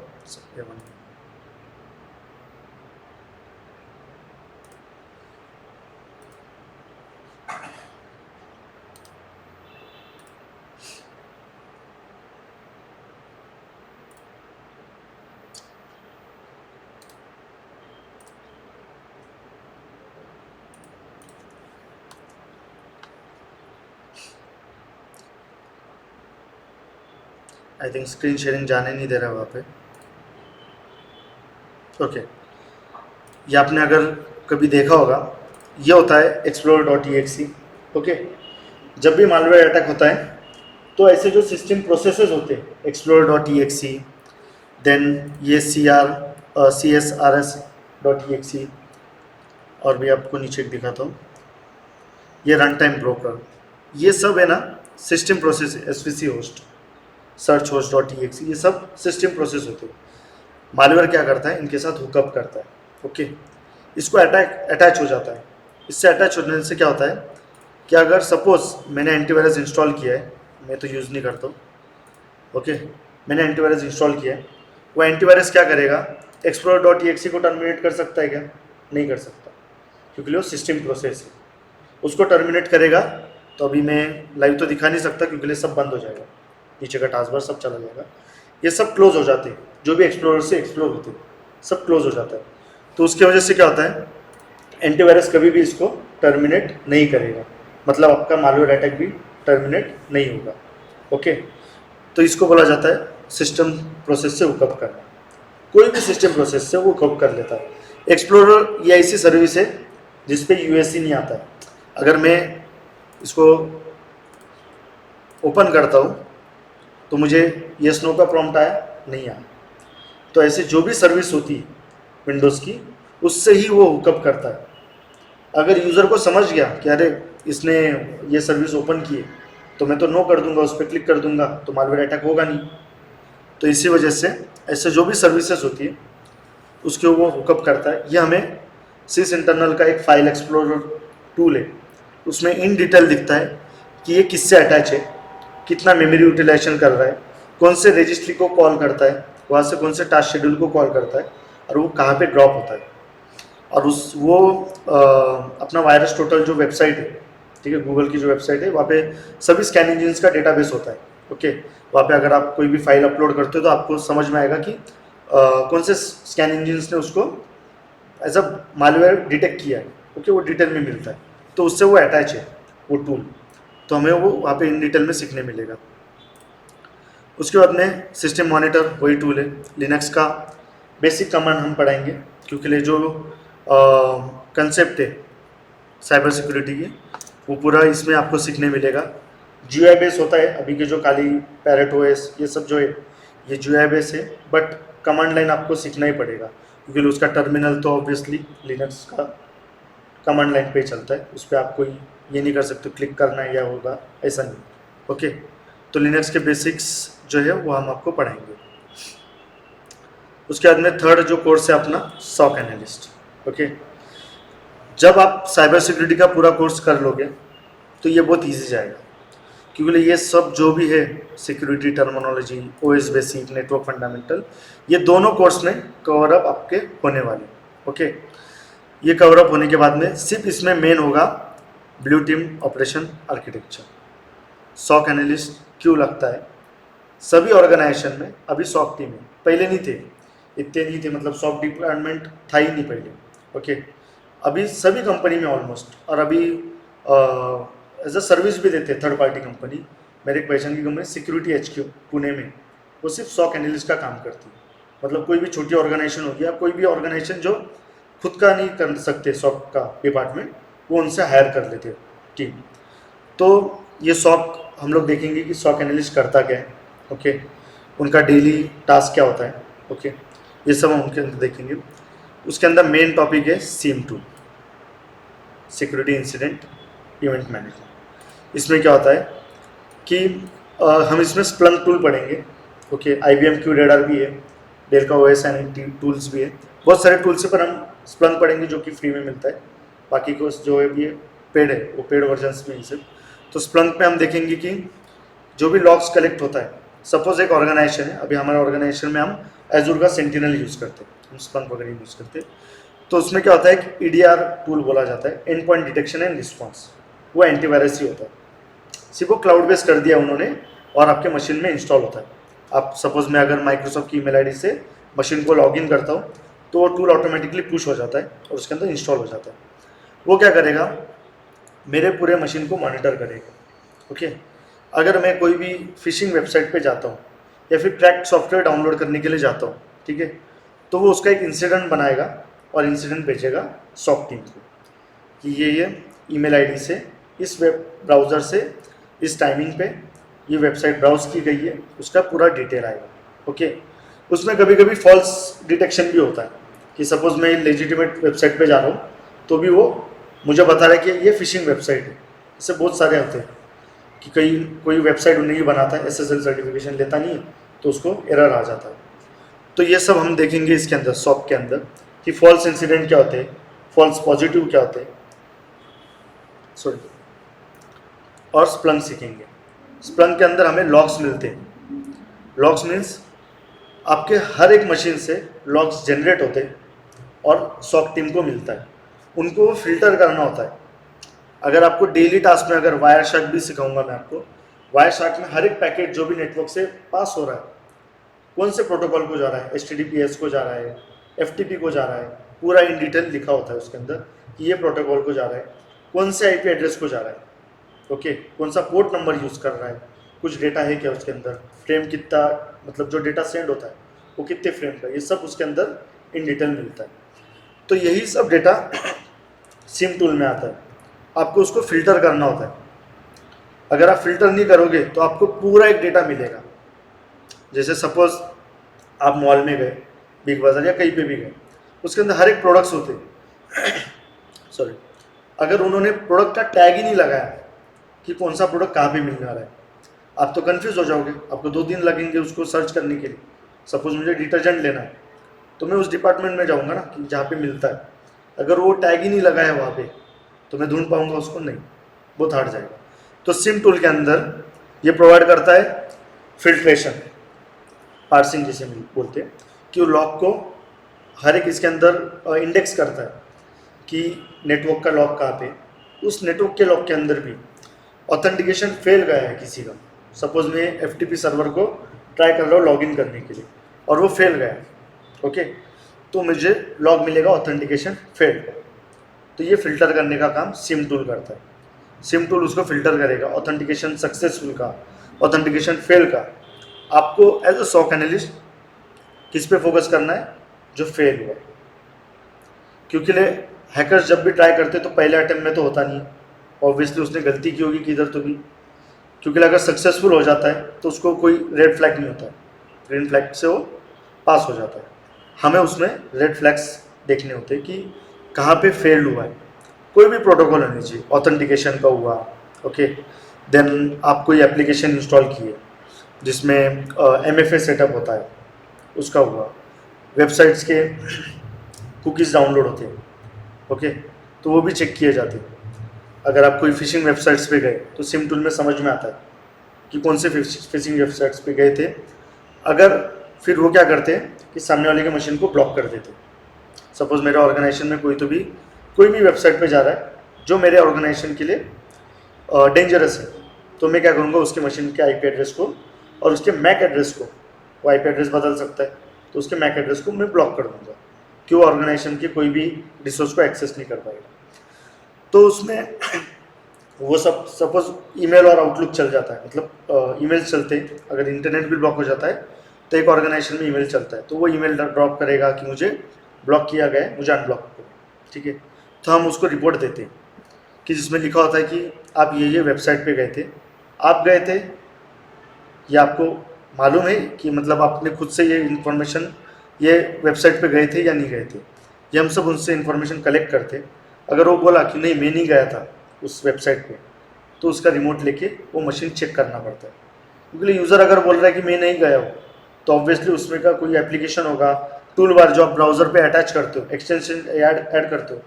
आई थिंक स्क्रीन शेयरिंग जाने नहीं दे रहा वहाँ पे, ओके। ये आपने अगर कभी देखा होगा, ये होता है explorer.exe, ओके। जब भी मालवेयर अटैक होता है तो ऐसे जो सिस्टम प्रोसेसेस होते हैं explorer.exe, देन ये CSRS.exe, और भी आपको नीचे दिखाता हूँ, ये रन टाइम ब्रोकर, ये सब है ना system process, SVC host, search host, ये सब सिस्टम प्रोसेस होते हैं। मालवेयर क्या करता है, इनके साथ हुकअप करता है, ओके, इसको अटैच हो जाता है। इससे अटैच होने से क्या होता है कि अगर सपोज मैंने एंटीवायरस इंस्टॉल किया है, मैं तो यूज़ नहीं करता हूँ, ओके, मैंने एंटीवायरस इंस्टॉल किया है, वो एंटीवायरस क्या करेगा, explorer.exe को टर्मिनेट कर सकता है क्या, नहीं कर सकता, क्योंकि वो सिस्टम प्रोसेस है, उसको टर्मिनेट करेगा तो अभी मैं लाइव तो दिखा नहीं सकता, क्योंकि सब बंद हो जाएगा, नीचे का टास्क बार सब चला जाएगा, ये सब क्लोज हो जाते हैं, जो भी एक्सप्लोरर से एक्सप्लोर होते हैं सब क्लोज हो जाता है। तो उसकी वजह से क्या होता है, एंटीवायरस कभी भी इसको टर्मिनेट नहीं करेगा, मतलब आपका मालवेयर अटैक भी टर्मिनेट नहीं होगा, ओके। तो इसको बोला जाता है सिस्टम प्रोसेस से हुकअप करना, कोई भी सिस्टम प्रोसेस से वो हुकअप कर लेता है। एक्सप्लोरर ये ऐसी सर्विस है जिसपे UAC नहीं आता है। अगर मैं इसको ओपन करता हूँ तो मुझे येस नो का प्रॉम्प्ट आया, नहीं आया, तो ऐसे जो भी सर्विस होती है विंडोज़ की, उससे ही वो हुकअप करता है। अगर यूज़र को समझ गया कि अरे इसने ये सर्विस ओपन की है, तो मैं तो नो कर दूंगा, उस पर क्लिक कर दूंगा, तो मालवेयर अटैक होगा नहीं। तो इसी वजह से ऐसे जो भी सर्विसेज होती है उसके वो हुकअप करता है। ये हमें सिस इंटरनल का एक फाइल एक्सप्लोरर टूल है, उसमें इन डिटेल दिखता है कि ये किससे अटैच है, कितना मेमोरी यूटिलाइजेशन कर रहा है, कौन से रजिस्ट्री को कॉल करता है, वहाँ से कौन से टास्क शेड्यूल को कॉल करता है, और वो कहाँ पे ड्रॉप होता है। और उस वो अपना वायरस टोटल जो वेबसाइट है, ठीक है, गूगल की जो वेबसाइट है, वहाँ पे सभी स्कैन इंजिन्स का डेटाबेस होता है। ओके, वहाँ पे अगर आप कोई भी फाइल अपलोड करते हो तो आपको समझ में आएगा कि कौन से स्कैन इंजिन्स ने उसको एज अ मालवेयर डिटेक्ट किया है। ओके, वो डिटेल में मिलता है, तो उससे वो अटैच है वो टूल, तो हमें वो वहाँ पे इन डिटेल में सीखने मिलेगा। उसके बाद में सिस्टम मॉनिटर वही टूल है, लिनक्स का बेसिक कमांड हम पढ़ाएंगे, क्योंकि ये जो कंसेप्ट है साइबर सिक्योरिटी की वो पूरा इसमें आपको सीखने मिलेगा। GUI बेस होता है, अभी के जो काली पैरेट ओएस ये सब जो है ये GUI बेस है, बट कमांड लाइन आपको सीखना ही पड़ेगा, क्योंकि उसका टर्मिनल तो ऑब्वियसली लिनक्स का कमांड लाइन पे ही चलता है, उस पर आप कोई ये नहीं कर सकते क्लिक करना है या होगा, ऐसा नहीं। ओके, तो लिनक्स के बेसिक्स जो है वो हम आपको पढ़ाएंगे। उसके बाद में थर्ड जो कोर्स है अपना सॉक एनालिस्ट। ओके, जब आप साइबर सिक्योरिटी का पूरा कोर्स कर लोगे तो ये बहुत ईजी जाएगा, क्योंकि ये सब जो भी है security terminology, OS basic, network fundamental, ये दोनों कोर्स में कवर अप आपके होने वाले। ओके, ये कवर अप होने के बाद में सिर्फ इसमें मेन होगा blue team operation architecture. SOC analyst क्यों लगता है सभी ऑर्गेनाइजेशन में, अभी सॉक टीम है, पहले नहीं थे, इतने नहीं थे, मतलब सॉक डिपार्टमेंट था ही नहीं पहले। ओके, अभी सभी कंपनी में ऑलमोस्ट, और अभी एज अ सर्विस भी देते थर्ड पार्टी कंपनी। मेरे एक पहचान की कंपनी सिक्योरिटी HQ पुणे में, वो सिर्फ सॉक एनालिस्ट का काम करती है। मतलब कोई भी छोटी ऑर्गेनाइजेशन होगी या कोई भी ऑर्गेनाइजेशन जो खुद का नहीं कर सकते सॉक का डिपार्टमेंट, वो उनसे हायर कर लेते टीम। तो ये सॉक हम लोग देखेंगे कि सॉक एनालिस्ट करता क्या है। ओके, उनका डेली टास्क क्या होता है। ओके, ये सब हम उनके अंदर देखेंगे। उसके अंदर मेन टॉपिक है SIEM tool, security incident event management. इसमें क्या होता है कि हम इसमें स्प्लंक टूल पढ़ेंगे। ओके, IBM QRadar भी है, डेल का OSINT टूल्स भी है, बहुत सारे टूल्स है, पर हम स्प्लंक पढ़ेंगे जो कि फ्री में मिलता है। बाकी को जो है भी पेड है, वो पेड वर्जन्स में ही सब। तो स्प्लंक में हम देखेंगे कि जो भी लॉग्स कलेक्ट होता है, सपोज एक ऑर्गेनाइजेशन है, अभी हमारे ऑर्गेनाइजेशन में हम एजूर का सेंटिनल यूज़ करते हैं, हम स्प्लंक वगैरह यूज़ करते हैं। तो उसमें क्या होता है कि EDR टूल बोला जाता है, and point detection and response, वो एंटीवायरस ही होता है, सिर्फ वो क्लाउड बेस कर दिया उन्होंने और आपके मशीन में इंस्टॉल होता है। आप सपोज मैं अगर माइक्रोसॉफ्ट की ईमेल आईडी से मशीन को लॉगिन करता हूँ तो वो टूल ऑटोमेटिकली पुश हो जाता है और उसके अंदर इंस्टॉल हो जाता है। वो क्या करेगा, मेरे पूरे मशीन को मॉनिटर करेगा। ओके, अगर मैं कोई भी फिशिंग वेबसाइट पे जाता हूँ या फिर क्रैक्ड सॉफ्टवेयर डाउनलोड करने के लिए जाता हूँ, ठीक है, तो वो उसका एक इंसिडेंट बनाएगा और इंसिडेंट भेजेगा सॉक टीम को कि ये ईमेल आईडी से इस वेब ब्राउज़र से इस टाइमिंग पे ये वेबसाइट ब्राउज की गई है, उसका पूरा डिटेल आएगा। ओके, उसमें कभी कभी फॉल्स डिटेक्शन भी होता है कि सपोज मैं लेजिटिमेट वेबसाइट पे जा रहा हूँ तो भी वो मुझे बता रहा है कि ये फिशिंग वेबसाइट है। इससे बहुत सारे होते हैं कि कोई वेबसाइट उन्हें ही बनाता है, SSL सर्टिफिकेशन लेता नहीं है, तो उसको एरर आ जाता है। तो ये सब हम देखेंगे इसके अंदर, सॉक के अंदर, कि फॉल्स इंसिडेंट क्या होते हैं, फॉल्स पॉजिटिव क्या होते हैं, सॉरी, और स्प्लंक सीखेंगे। स्प्लंक के अंदर हमें लॉग्स मिलते हैं। लॉग्स मीन्स आपके हर एक मशीन से लॉग्स जनरेट होते हैं और सॉक टीम को मिलता है, उनको फिल्टर करना होता है। अगर आपको डेली टास्क में, अगर वायर शार्क भी सिखाऊंगा मैं आपको, वायर शार्क में हर एक पैकेट जो भी नेटवर्क से पास हो रहा है, कौन से प्रोटोकॉल को जा रहा है, HTTPS को जा रहा है, FTP को जा रहा है, पूरा इन डिटेल लिखा होता है उसके अंदर कि ये प्रोटोकॉल को जा रहा है, कौन से IP एड्रेस को जा रहा है, ओके, कौन सा पोर्ट नंबर यूज़ कर रहा है, कुछ डेटा है क्या उसके अंदर, फ्रेम कितना, मतलब जो डेटा सेंड होता है वो कितने फ्रेम का, ये सब उसके अंदर इन डिटेल मिलता है। तो यही सब डेटा SIEM टूल में आता है, आपको उसको फिल्टर करना होता है। अगर आप फिल्टर नहीं करोगे तो आपको पूरा एक डेटा मिलेगा। जैसे सपोज आप मॉल में गए, बिग बाजार या कहीं पे भी गए, उसके अंदर हर एक प्रोडक्ट्स होते हैं सॉरी, अगर उन्होंने प्रोडक्ट का टैग ही नहीं लगाया कि कौन सा प्रोडक्ट कहाँ पे मिलने वाला है। आप तो कंफ्यूज हो जाओगे, आपको 2 दिन लगेंगे उसको सर्च करने के लिए। सपोज मुझे डिटर्जेंट लेना है तो मैं उस डिपार्टमेंट में जाऊँगा ना कि जहाँ पे मिलता है, अगर वो टैग ही नहीं लगा है वहाँ पे तो मैं ढूंढ पाऊँगा उसको? नहीं, बहुत हार्ड जाएगा। तो सिम टूल के अंदर ये प्रोवाइड करता है फिल्ट्रेशन, पार्सिंग जिसे हम बोलते हैं, कि वो लॉक को हर एक इसके अंदर इंडेक्स करता है कि नेटवर्क का लॉक कहाँ पे, उस नेटवर्क के लॉक के अंदर भी ऑथेंटिकेशन फेल गया है किसी का। सपोज मैं FTP सर्वर को ट्राई कर रहा हूँ लॉगिन करने के लिए और वो फेल गया, ओके, तो मुझे लॉग मिलेगा ऑथेंटिकेशन फेल। तो ये फिल्टर करने का काम सिम टूल करता है। सिम टूल उसको फिल्टर करेगा, ऑथेंटिकेशन सक्सेसफुल का, ऑथेंटिकेशन फेल का। आपको एज अ सॉक एनालिस्ट किस पे फोकस करना है? जो फेल हुआ, क्योंकि हैकर्स जब भी ट्राई करते तो पहले अटेम्प्ट में तो होता नहीं, ऑब्वियसली उसने गलती की होगी किधर तो भी, क्योंकि अगर सक्सेसफुल हो जाता है तो उसको कोई रेड फ्लैग नहीं होता है, ग्रीन फ्लैग से वो पास हो जाता है। हमें उसमें रेड फ्लैग्स देखने होते हैं कि कहाँ पे फेल हुआ है। कोई भी प्रोटोकॉल होनी चाहिए, ऑथेंटिकेशन का हुआ, ओके, देन आप कोई एप्लीकेशन इंस्टॉल किए जिसमें MFA सेटअप होता है उसका हुआ, वेबसाइट्स के कुकीज़ डाउनलोड होते हैं, ओके, तो वो भी चेक किए जाते हैं। अगर आप कोई फिशिंग वेबसाइट्स पे गए तो सिम टूल में समझ में आता है कि कौन से फिशिंग वेबसाइट्स पे गए थे। अगर फिर वो क्या करते हैं कि सामने वाले के मशीन को ब्लॉक कर देते हैं। सपोज मेरे ऑर्गेनाइजेशन में कोई भी वेबसाइट पे जा रहा है जो मेरे ऑर्गेनाइजेशन के लिए डेंजरस है, तो मैं क्या करूँगा, उसके मशीन के IP एड्रेस को और उसके मैक एड्रेस को, वो IP एड्रेस बदल सकता है, तो उसके मैक एड्रेस को मैं ब्लॉक कर दूँगा कि वो ऑर्गेनाइजेशन के कोई भी रिसोर्स को एक्सेस नहीं कर पाएगा। तो उसमें वो सब सपोज ईमेल और आउटलुक चल जाता है, मतलब ईमेल चलते हैं, अगर इंटरनेट भी ब्लॉक हो जाता है तो एक ऑर्गेनाइजेशन में ईमेल चलता है, तो वो ईमेल ड्रॉप करेगा कि मुझे ब्लॉक किया गया है, मुझे अनब्लॉक करो, ठीक है। तो हम उसको रिपोर्ट देते हैं कि जिसमें लिखा होता है कि आप ये वेबसाइट पे गए थे, आप गए थे, ये आपको मालूम है कि मतलब आपने खुद से ये इन्फॉर्मेशन ये वेबसाइट पे गए थे या नहीं गए थे। ये हम सब उनसे इन्फॉर्मेशन कलेक्ट करते। अगर वो बोला कि नहीं मैं नहीं गया था उस वेबसाइट पे, तो उसका रिमोट लेके वो मशीन चेक करना पड़ता है, क्योंकि यूज़र अगर बोल रहा है कि मैं नहीं गया हूँ तो ऑब्वियसली उसमें का कोई एप्लीकेशन होगा, टूल बार जो आप ब्राउज़र पे अटैच करते हो, एक्सटेंशन ऐड करते हो,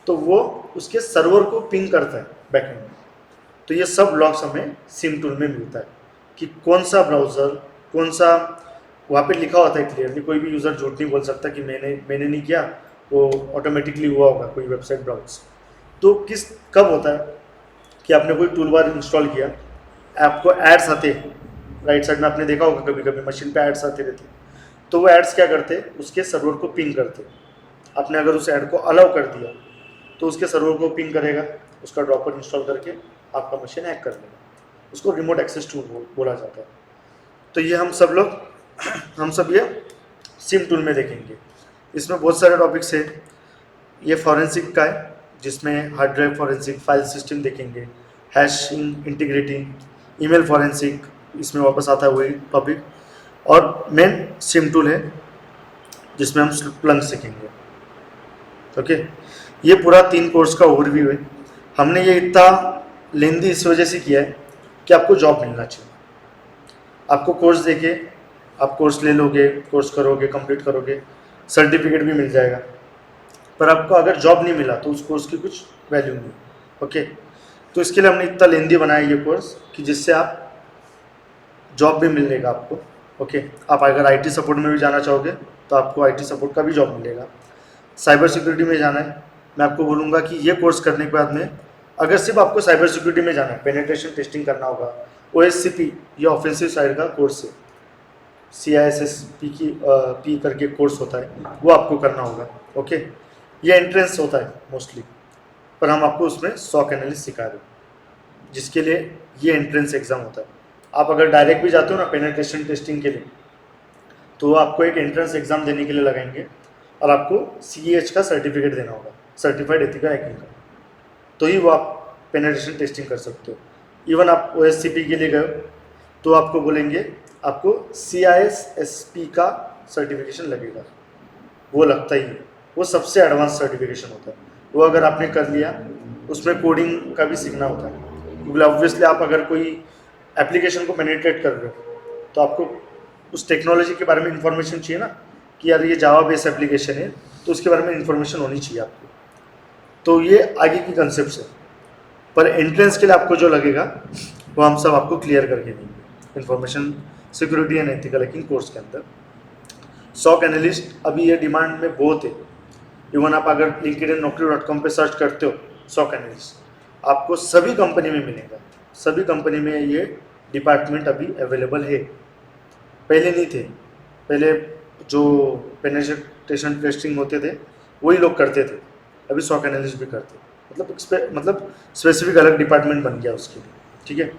तो वो उसके सर्वर को पिंग करता है बैकएंड में। तो ये सब लॉग्स हमें सिम टूल में मिलता है कि कौन सा ब्राउज़र, कौन सा, वहाँ पे लिखा होता है क्लियरली, कोई भी यूज़र झूठ नहीं बोल सकता कि मैंने नहीं किया, वो ऑटोमेटिकली हुआ होगा कोई वेबसाइट ब्राउज। तो कब होता है कि आपने कोई टूल बार इंस्टॉल किया, आपको एड्स आते हैं राइट साइड में, आपने देखा होगा कभी कभी मशीन पे एड्स आते रहते हैं, तो वो एड्स क्या करते हैं, उसके सर्वर को पिंग करते हैं। आपने अगर उस ऐड को अलाउ कर दिया तो उसके सर्वर को पिंग करेगा, उसका ड्रॉपर इंस्टॉल करके आपका मशीन हैक कर लेगा, उसको रिमोट एक्सेस टूल बोला जाता है। तो ये हम सब ये सिम टूल में देखेंगे। इसमें बहुत सारे टॉपिक्स है। ये फॉरेंसिक का है जिसमें hard drive forensic, file system देखेंगे, हैशिंग इंटीग्रिटी, ईमेल फॉरेंसिक, इसमें वापस आता है वही टॉपिक। और मेन सिम टूल है जिसमें हम स्प्लंक सीखेंगे, ओके। ये पूरा 3 कोर्स का ओवरव्यू है। हमने ये इतना लेंदी इस वजह से किया है कि आपको जॉब मिलना चाहिए। आपको कोर्स देके आप कोर्स ले लोगे, कोर्स करोगे, कंप्लीट करोगे, सर्टिफिकेट भी मिल जाएगा, पर आपको अगर जॉब नहीं मिला तो उस कोर्स की कुछ वैल्यू नहीं, ओके। तो इसके लिए हमने इतना लेंदी बनाया ये कोर्स कि जिससे आप जॉब भी मिलेगा आपको, ओके। आप अगर IT सपोर्ट में भी जाना चाहोगे तो आपको IT सपोर्ट का भी जॉब मिलेगा। साइबर सिक्योरिटी में जाना है, मैं आपको बोलूँगा कि ये कोर्स करने के बाद में अगर सिर्फ आपको साइबर सिक्योरिटी में जाना है, पेनिट्रेशन टेस्टिंग करना होगा, OSCP ये ऑफेंसिव साइड का कोर्स है, CISSP की P करके कोर्स होता है, वो आपको करना होगा, ओके। ये एंट्रेंस होता है मोस्टली, पर हम आपको उसमें SOC एनालिस्ट सिखा रहे हैं, जिसके लिए ये एंट्रेंस एग्ज़ाम होता है। आप अगर डायरेक्ट भी जाते हो ना पेनिट्रेशन टेस्टिंग के लिए, तो आपको एक एंट्रेंस एग्ज़ाम देने के लिए लगाएंगे और आपको CEH का सर्टिफिकेट देना होगा, सर्टिफाइड एथिकल हैकिंग का, तो ही वो आप पेनिट्रेशन टेस्टिंग कर सकते हो। इवन आप OSCP के लिए गए तो आपको बोलेंगे आपको CISSP का सर्टिफिकेशन लगेगा, वो लगता ही है, वो सबसे एडवांस सर्टिफिकेशन होता है। वो अगर आपने कर लिया, उसमें कोडिंग का भी सीखना होता है, क्योंकि ऑब्वियसली आप अगर कोई एप्लीकेशन को पेनिट्रेट कर रहे हो तो आपको उस टेक्नोलॉजी के बारे में इंफॉर्मेशन चाहिए ना, कि यार ये जावा बेस्ड एप्लीकेशन है तो उसके बारे में इंफॉर्मेशन होनी चाहिए आपको। तो ये आगे की कंसेप्ट है, पर एंट्रेंस के लिए आपको जो लगेगा वो हम सब आपको क्लियर करके देंगे information security and ethical hacking course के अंदर। सॉक एनालिस्ट अभी ये डिमांड में बहुत है। इवन आप अगर लिंक्डइन naukri.com पे सर्च करते हो सॉक एनालिस्ट, आपको सभी कंपनी में मिलेगा। सभी कंपनी में ये डिपार्टमेंट अभी अवेलेबल है, पहले नहीं थे। पहले जो पेनिट्रेशन टेस्टिंग होते थे वही लोग करते थे, अभी सॉक एनालिस्ट भी करते, मतलब स्पेसिफिक अलग डिपार्टमेंट बन गया उसके लिए, ठीक है।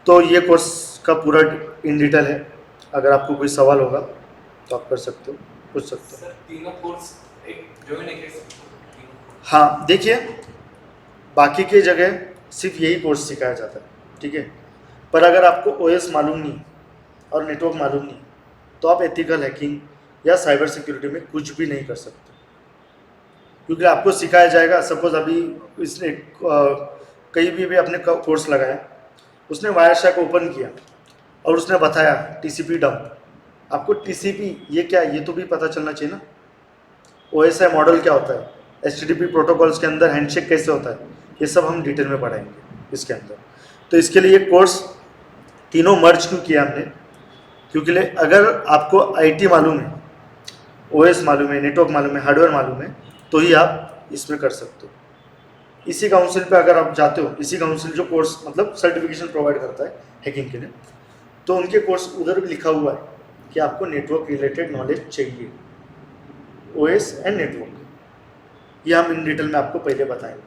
तो ये कोर्स का पूरा इन डिटेल है, अगर आपको कोई सवाल होगा तो आप कर सकते हो, पूछ सकते हो। सर तीनों कोर्स एक ज्वाइन एक तीनों? हाँ देखिए, बाकी की जगह सिर्फ यही कोर्स सिखाया जाता है, ठीक है। पर अगर आपको ओएस मालूम नहीं और नेटवर्क मालूम नहीं तो आप एथिकल हैकिंग या साइबर सिक्योरिटी में कुछ भी नहीं कर सकते, क्योंकि आपको सिखाया जाएगा। सपोज अभी इसने कहीं भी अपने कोर्स लगाया, उसने वायरशैक ओपन किया और उसने बताया टीसीपी डंप, आपको टीसीपी ये क्या है ये तो भी पता चलना चाहिए ना। ओएसआई मॉडल क्या होता है, एचटीटीपी प्रोटोकॉल्स के अंदर हैंडशेक कैसे होता है, ये सब हम डिटेल में पढ़ाएंगे इसके अंदर। तो इसके लिए ये कोर्स तीनों मर्ज क्यों किया हमने, क्योंकि अगर आपको आईटी मालूम है, ओएस मालूम है, नेटवर्क मालूम है, हार्डवेयर मालूम है, तो ही आप इसमें कर सकते हो। इसी काउंसिल पे अगर आप जाते हो, इसी काउंसिल जो कोर्स मतलब सर्टिफिकेशन प्रोवाइड करता है हैकिंग के लिए, तो उनके कोर्स उधर भी लिखा हुआ है कि आपको नेटवर्क रिलेटेड नॉलेज चाहिए, ओएस एंड नेटवर्क। ये हम इन डिटेल में आपको पहले बताएंगे,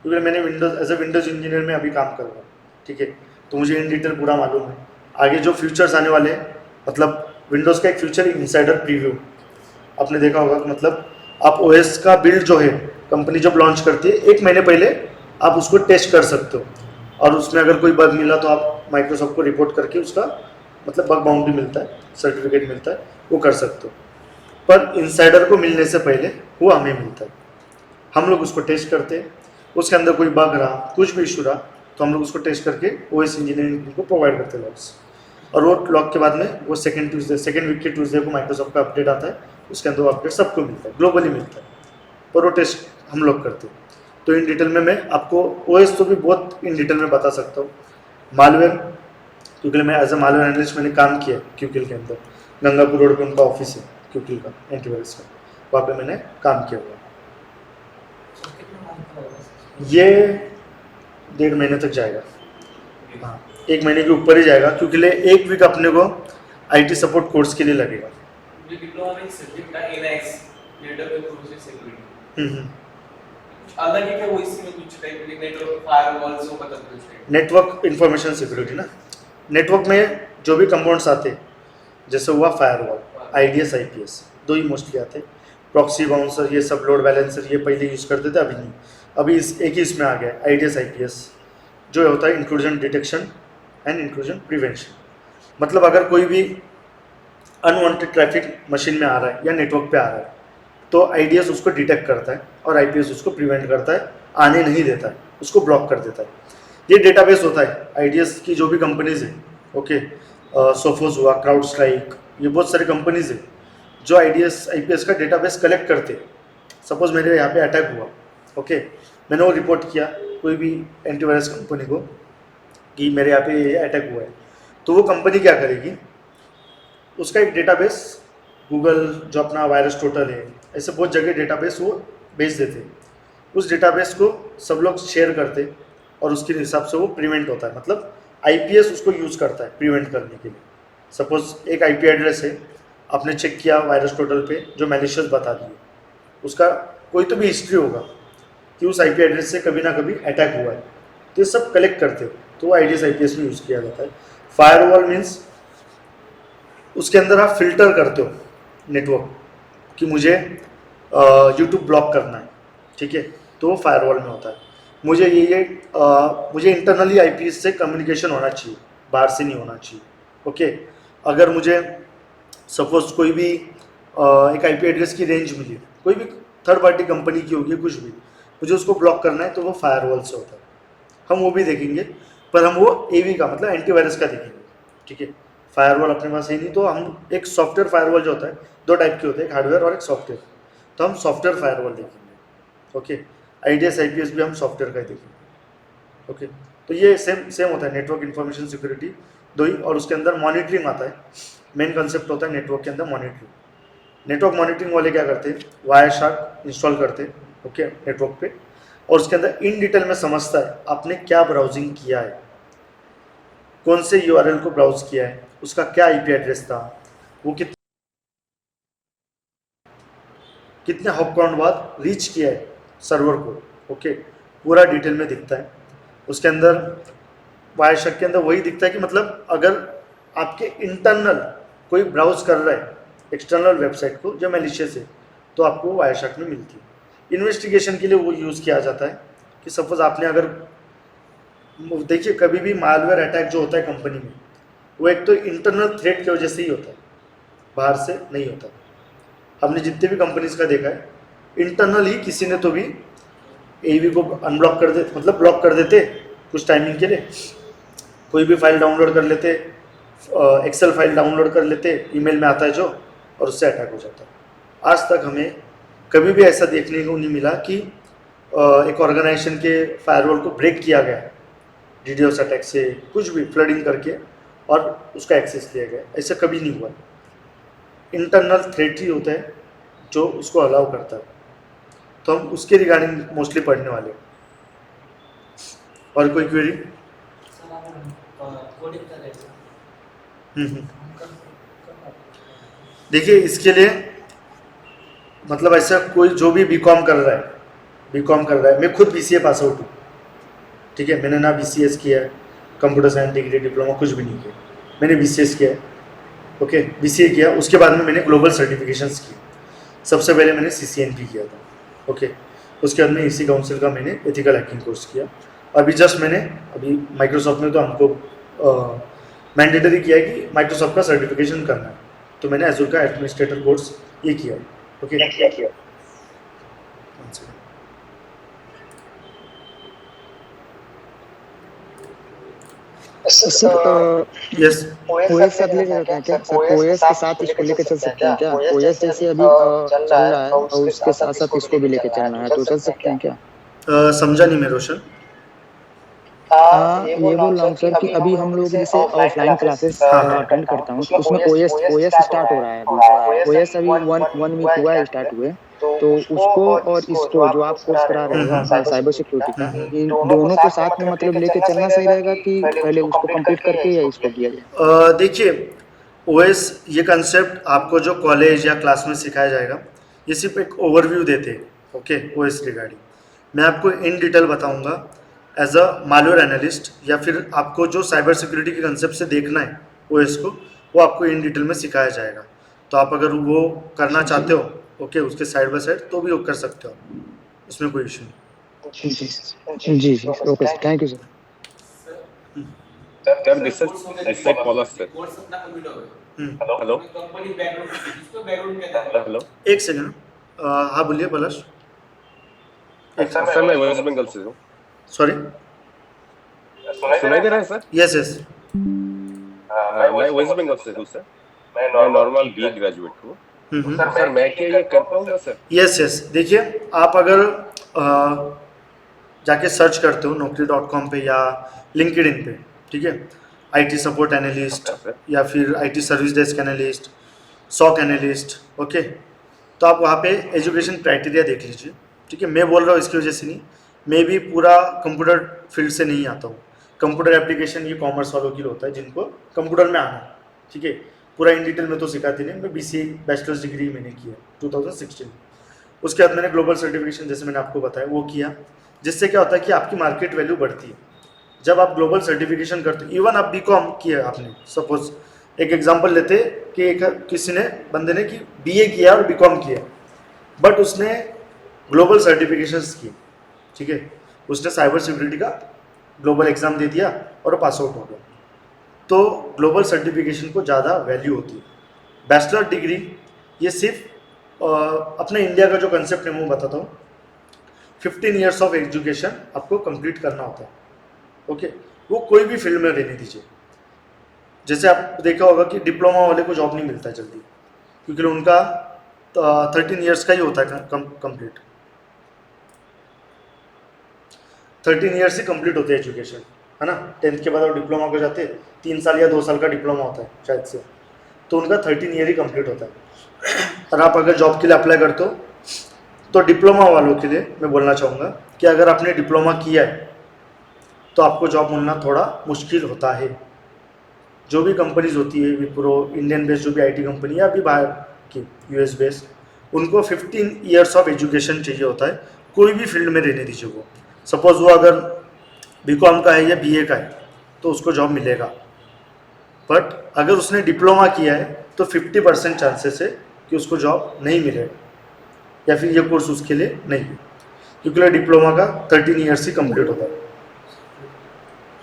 क्योंकि मैंने Windows as a Windows engineer में अभी काम कर रहा हूँ, ठीक है। तो मुझे इन डिटेल पूरा मालूम है। आगे जो फ्यूचर्स आने वाले हैं, मतलब विंडोज़ का एक फ्यूचर इनसाइडर प्रीव्यू आपने देखा होगा, मतलब आप ओएस का बिल्ड जो है कंपनी जब लॉन्च करती है 1 महीने पहले आप उसको टेस्ट कर सकते हो, और उसमें अगर कोई बग मिला तो आप माइक्रोसॉफ्ट को रिपोर्ट करके उसका मतलब बग बाउंड्री मिलता है, सर्टिफिकेट मिलता है, वो कर सकते हो। पर इनसाइडर को मिलने से पहले वो हमें मिलता है, हम लोग उसको टेस्ट करते हैं। उसके अंदर कोई बग रहा, कुछ भी इशू रहा, तो हम लोग उसको टेस्ट करके ओएस इंजीनियरिंग को प्रोवाइड करते हैं लॉग्स, और वो लॉग के बाद में वो सेकेंड वीक के ट्यूसडे को माइक्रोसॉफ्ट का अपडेट आता है, उसके अंदर वो अपडेट सबको मिलता है, ग्लोबली मिलता है, पर वो टेस्ट हम लोग करते हैं। तो इन डिटेल में मैं आपको ओएस तो भी बहुत इन डिटेल में बता सकता हूँ। मालवेयर, क्योंकि मैं एज ए मालवेयर एनालिस्ट मैंने काम किया क्यूकिल के अंदर, गंगापुर रोड पे उनका ऑफिस है क्यूकिल का, एंटीवायरस का, वहाँ पे मैंने काम किया हुआ। ये 1.5 महीने तक जाएगा, हाँ 1 महीने के ऊपर ही जाएगा, क्योंकि 1 वीक अपने को आईटी सपोर्ट कोर्स के लिए लगेगा। मुझे डिप्लोमा में एक सब्जेक्ट था एनआईएस, नेटवर्क इंफॉर्मेशन सिक्योरिटी, कुछ अलग है क्या वो इसमें कुछ टाइप के नेटवर्क फायरवॉल्स वो बता दो। नेटवर्क इंफॉर्मेशन सिक्योरिटी ना, नेटवर्क में जो भी कंपाउंड्स आते हैं, जैसे हुआ फायरवॉल, आईडीएस आईपीएस, 2 ही मोस्टली आते हैं। प्रॉक्सी बाउंसर ये सब, लोड बैलेंसर ये पहले यूज़ करते थे, अभी नहीं, अभी एक ही इसमें आ गया आईडीएस आईपीएस, जो होता है intrusion detection and intrusion prevention. मतलब अगर कोई भी अनवांटेड ट्रैफिक मशीन में आ रहा है या नेटवर्क पे आ रहा है, तो आईडीएस उसको डिटेक्ट करता है और आईपीएस उसको प्रिवेंट करता है, आने नहीं देता है, उसको ब्लॉक कर देता है। ये डेटाबेस होता है आईडीएस की, जो भी कंपनीज है, ओके, सोफोस हुआ, क्राउड स्ट्राइक, ये बहुत सारी कंपनीज है जो आईडीएस आईपीएस का डेटाबेस कलेक्ट करते। सपोज मेरे यहाँ पे अटैक हुआ, ओके, मैंने वो रिपोर्ट किया कोई भी एंटीवायरस कंपनी को कि मेरे यहाँ पे अटैक हुआ है, तो वो कंपनी क्या करेगी, उसका एक डेटाबेस, गूगल जो अपना वायरस टोटल है, ऐसे बहुत जगह डेटाबेस वो भेज देते। उस डेटाबेस को सब लोग शेयर करते और उसके हिसाब से वो प्रिवेंट होता है, मतलब आईपीएस उसको यूज़ करता है प्रिवेंट करने के लिए। सपोज एक आईपी एड्रेस है, आपने चेक किया वायरस टोटल पे जो मैलिशियस बता दिए, उसका कोई तो भी हिस्ट्री होगा कि उस आईपी एड्रेस से कभी ना कभी अटैक हुआ है, तो ये सब कलेक्ट करते हो, तो वो आईडीएस आईपीएस में यूज़ किया जाता है। फायरवॉल मीन्स उसके अंदर आप फिल्टर करते हो नेटवर्क कि मुझे यूट्यूब ब्लॉक करना है, ठीक है, तो वो फायरवॉल में होता है। मुझे इंटरनली आईपीएस से कम्युनिकेशन होना चाहिए, बाहर से नहीं होना चाहिए, ओके। अगर मुझे सपोज कोई भी एक आईपी एड्रेस की रेंज मिली, कोई भी थर्ड पार्टी कंपनी की होगी, कुछ भी, मुझे उसको ब्लॉक करना है, तो वो फायरवॉल से होता है। हम वो भी देखेंगे, पर हम वो एवी का मतलब एंटीवायरस का देखेंगे, ठीक है। फायरवॉल अपने पास है नहीं, तो हम एक सॉफ्टवेयर फायरवॉल जो होता है, दो टाइप के होते हैं, एक हार्डवेयर और एक सॉफ्टवेयर, तो हम सॉफ्टवेयर फायरवॉल देखेंगे, ओके। IDS IPS भी हम सॉफ्टवेयर का ही देखेंगे, ओके। तो ये सेम सेम होता है, नेटवर्क इन्फॉर्मेशन सिक्योरिटी दो ही, और उसके अंदर मॉनिटरिंग आता है। मेन कंसेप्ट होता है नेटवर्क के अंदर मॉनिटरिंग। नेटवर्क मॉनिटरिंग वाले क्या करते हैं, वायर शार्क इंस्टॉल करते हैं, ओके, नेटवर्क पे, और उसके अंदर इन डिटेल में समझता है आपने क्या ब्राउजिंग किया है, कौन से URL को ब्राउज किया है, उसका क्या IP एड्रेस था, वो कितने हॉप काउंट बाद रीच किया है सर्वर को, ओके, पूरा डिटेल में दिखता है। उसके अंदर वायरशार्क के अंदर वही दिखता है कि मतलब अगर आपके इंटरनल कोई ब्राउज कर रहा है एक्सटर्नल वेबसाइट को जो मैलिशियस है, तो आपको वायरशार्क में मिलती है। इन्वेस्टिगेशन के लिए वो यूज़ किया जाता है कि सपोज आपने अगर, देखिए कभी भी मालवेयर अटैक जो होता है कंपनी में, वो एक तो इंटरनल थ्रेट की वजह से ही होता है, बाहर से नहीं होता। हमने जितने भी कंपनीज का देखा है, इंटरनल ही किसी ने तो भी AV को अनब्लॉक कर दे, मतलब ब्लॉक कर देते कुछ टाइमिंग के लिए, कोई भी फाइल डाउनलोड कर लेते, एक्सेल फाइल डाउनलोड कर लेते, ईमेल में आता है जो, और उससे अटैक हो जाता है। आज तक हमें कभी भी ऐसा देखने को नहीं मिला कि एक ऑर्गेनाइजेशन के फायरवॉल को ब्रेक किया गया DDoS अटैक से, कुछ भी फ्लडिंग करके और उसका एक्सेस लिया गया, ऐसा कभी नहीं हुआ। इंटरनल थ्रेट ही होता है जो उसको अलाउ करता है, तो हम उसके रिगार्डिंग मोस्टली पढ़ने वाले हैं। और कोई क्वेरी? देखिए इसके लिए मतलब ऐसा कोई जो भी BCom कर रहा है, मैं खुद BCA पास आउट हूँ, ठीक है। मैंने ना BCS किया है, कंप्यूटर साइंस डिग्री डिप्लोमा कुछ भी नहीं किया, मैंने BCS किया है, ओके, BCA किया, उसके बाद में मैंने ग्लोबल सर्टिफिकेशंस की। सबसे पहले मैंने CCNP किया था, ओके, उसके बाद में EC काउंसिल का मैंने एथिकल हैकिंग कोर्स किया। अभी जस्ट मैंने अभी माइक्रोसॉफ्ट में तो हमको मैंडेटरी किया है कि माइक्रोसॉफ्ट का सर्टिफिकेशन करना है, तो मैंने एजूर का एडमिनिस्ट्रेटर कोर्स ये किया है, ओके। सर यस, ओएस साथ ले सकते हैं क्या सर? ओएस के साथ इसको लेके चल सकते हैं क्या? ओएस जैसे अभी चल रहा है और उसके साथ साथ इसको भी लेके चलना है, तो चल सकते हैं क्या? समझा नहीं मैं रोशन। हाँ, ये बोल रहा हूँ सर कि अभी हम लोग जैसे ऑफलाइन क्लासेस अटेंड करता हूँ, तो उसमें ओएस स्टार्ट हो रहा है अभी। ओएस अभी वन वीक हुआ है स्टार्ट हुए, तो उसको और इसको जो आप कोर्स करा रहे हैं साइबर सिक्योरिटी का, इन दोनों को साथ में मतलब लेके चलना सही रहेगा कि पहले उसको कंप्लीट करके या इसको किया जाए? देखिए OS ये कंसेप्ट आपको जो कॉलेज या क्लास में सिखाया जाएगा, ये सिर्फ एक ओवरव्यू देते हैं, ओके, OS रिगार्डिंग। मैं आपको इन डिटेल बताऊंगा एज अ मालवेयर एनालिस्ट, या फिर आपको जो साइबर सिक्योरिटी के कंसेप्ट से देखना है OS को, वो आपको इन डिटेल में सिखाया जाएगा। तो आप अगर वो करना चाहते हो, ओके, उसके साइड बाय साइड, तो भी वो कर सकते हो, उसमें कोई इशू नहीं। जी जी जी, okay sir, thank you sir. Sir, this is like Paula sir. Course अपना कंप्लीट हो गया, Hello. कंपनी बैकग्राउंड इसको बैकग्राउंड क्या था? Hello. एक सेकेंड, हाँ बोलिए पलाश। Sir, मैं वेस्ट बंगाल से हूँ। सॉरी, सुनाई दे रहा है सर? यस यस, मैं वेस्ट बंगाल से हूँ सर। मैं नॉर्मल BA ग्रेजुएट हूँ। सर मैं क्या ये कर पाऊंगा सर? Yes yes. देखिए आप अगर जाके सर्च करते हो naukri.com पे या LinkedIn पे, ठीक है, IT सपोर्ट एनालिस्ट या फिर IT service desk analyst, SOC analyst, okay, तो आप वहाँ पे एजुकेशन क्राइटेरिया देख लीजिए, ठीक है। मैं बोल रहा हूँ इसकी वजह से नहीं, मैं भी पूरा कंप्यूटर फील्ड से नहीं आता हूँ। कंप्यूटर एप्लीकेशन ये कॉमर्स वालों के लिए होता है जिनको कंप्यूटर में आना है, ठीक है। पूरा इन डिटेल में तो सिखाती नहीं, मैं BCA बैचलर्स डिग्री मैंने किया 2016। उसके बाद मैंने ग्लोबल सर्टिफिकेशन, जैसे मैंने आपको बताया, वो किया, जिससे क्या होता है कि आपकी मार्केट वैल्यू बढ़ती है जब आप ग्लोबल सर्टिफिकेशन करते हो। इवन आप BCom किया आपने, सपोज एक एग्जांपल लेते कि एक किसी ने बंदे ने कि BA किया और BCom किया, बट उसने ग्लोबल सर्टिफिकेशंस की, ठीक है, उसने साइबर सिक्योरिटी का ग्लोबल एग्जाम दे दिया और पास आउट हो गया, तो ग्लोबल सर्टिफिकेशन को ज़्यादा वैल्यू होती है। बैचलर डिग्री ये सिर्फ अपने इंडिया का जो कंसेप्ट है मैं बताता हूँ, 15 ईयर्स ऑफ एजुकेशन आपको कंप्लीट करना होता है, ओके, वो कोई भी फील्ड में रहने दीजिए। जैसे आप देखा होगा कि डिप्लोमा वाले को जॉब नहीं मिलता जल्दी, क्योंकि उनका 13 ईयर्स का ही होता है कंप्लीट, 13 ईयर्स ही कंप्लीट होते हैं एजुकेशन, है ना। 10th के बाद वो डिप्लोमा को जाते, 3 साल या 2 साल का डिप्लोमा होता है शायद से, तो उनका 13 ईयर ही कंप्लीट होता है। और आप अगर जॉब के लिए अप्लाई करते हो तो डिप्लोमा वालों के लिए मैं बोलना चाहूँगा कि अगर आपने डिप्लोमा किया है तो आपको जॉब मिलना थोड़ा मुश्किल होता है। जो भी कंपनीज होती है, विप्रो, इंडियन बेस्ड जो भी आईटी कंपनी या अभी बाहर की यूएस बेस्ड, उनको 15 ईयर्स ऑफ एजुकेशन चाहिए होता है, कोई भी फील्ड में रहने दीजिए। वो सपोज वो अगर बीकॉम का है या बीए का है तो उसको जॉब मिलेगा, बट अगर उसने डिप्लोमा किया है तो 50% चांसेस है कि उसको जॉब नहीं मिलेगा, या फिर ये कोर्स उसके लिए नहीं है, क्योंकि डिप्लोमा का 13 ईयर्स ही कंप्लीट होता है।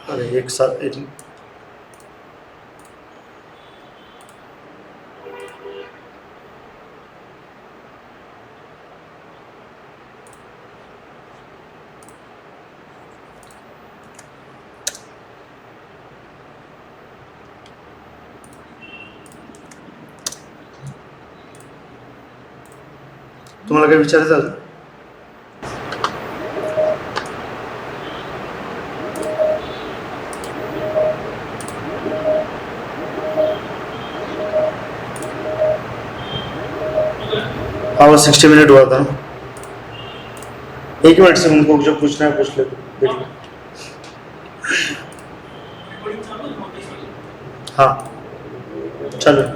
अरे एक साल एक तुम्हाला काही विचारायचं अजून? हाँ, वो 60 मिनट हुआ था। 1 मिनट से उनको जो पूछना है पूछ ले, देख लो। हाँ चलो।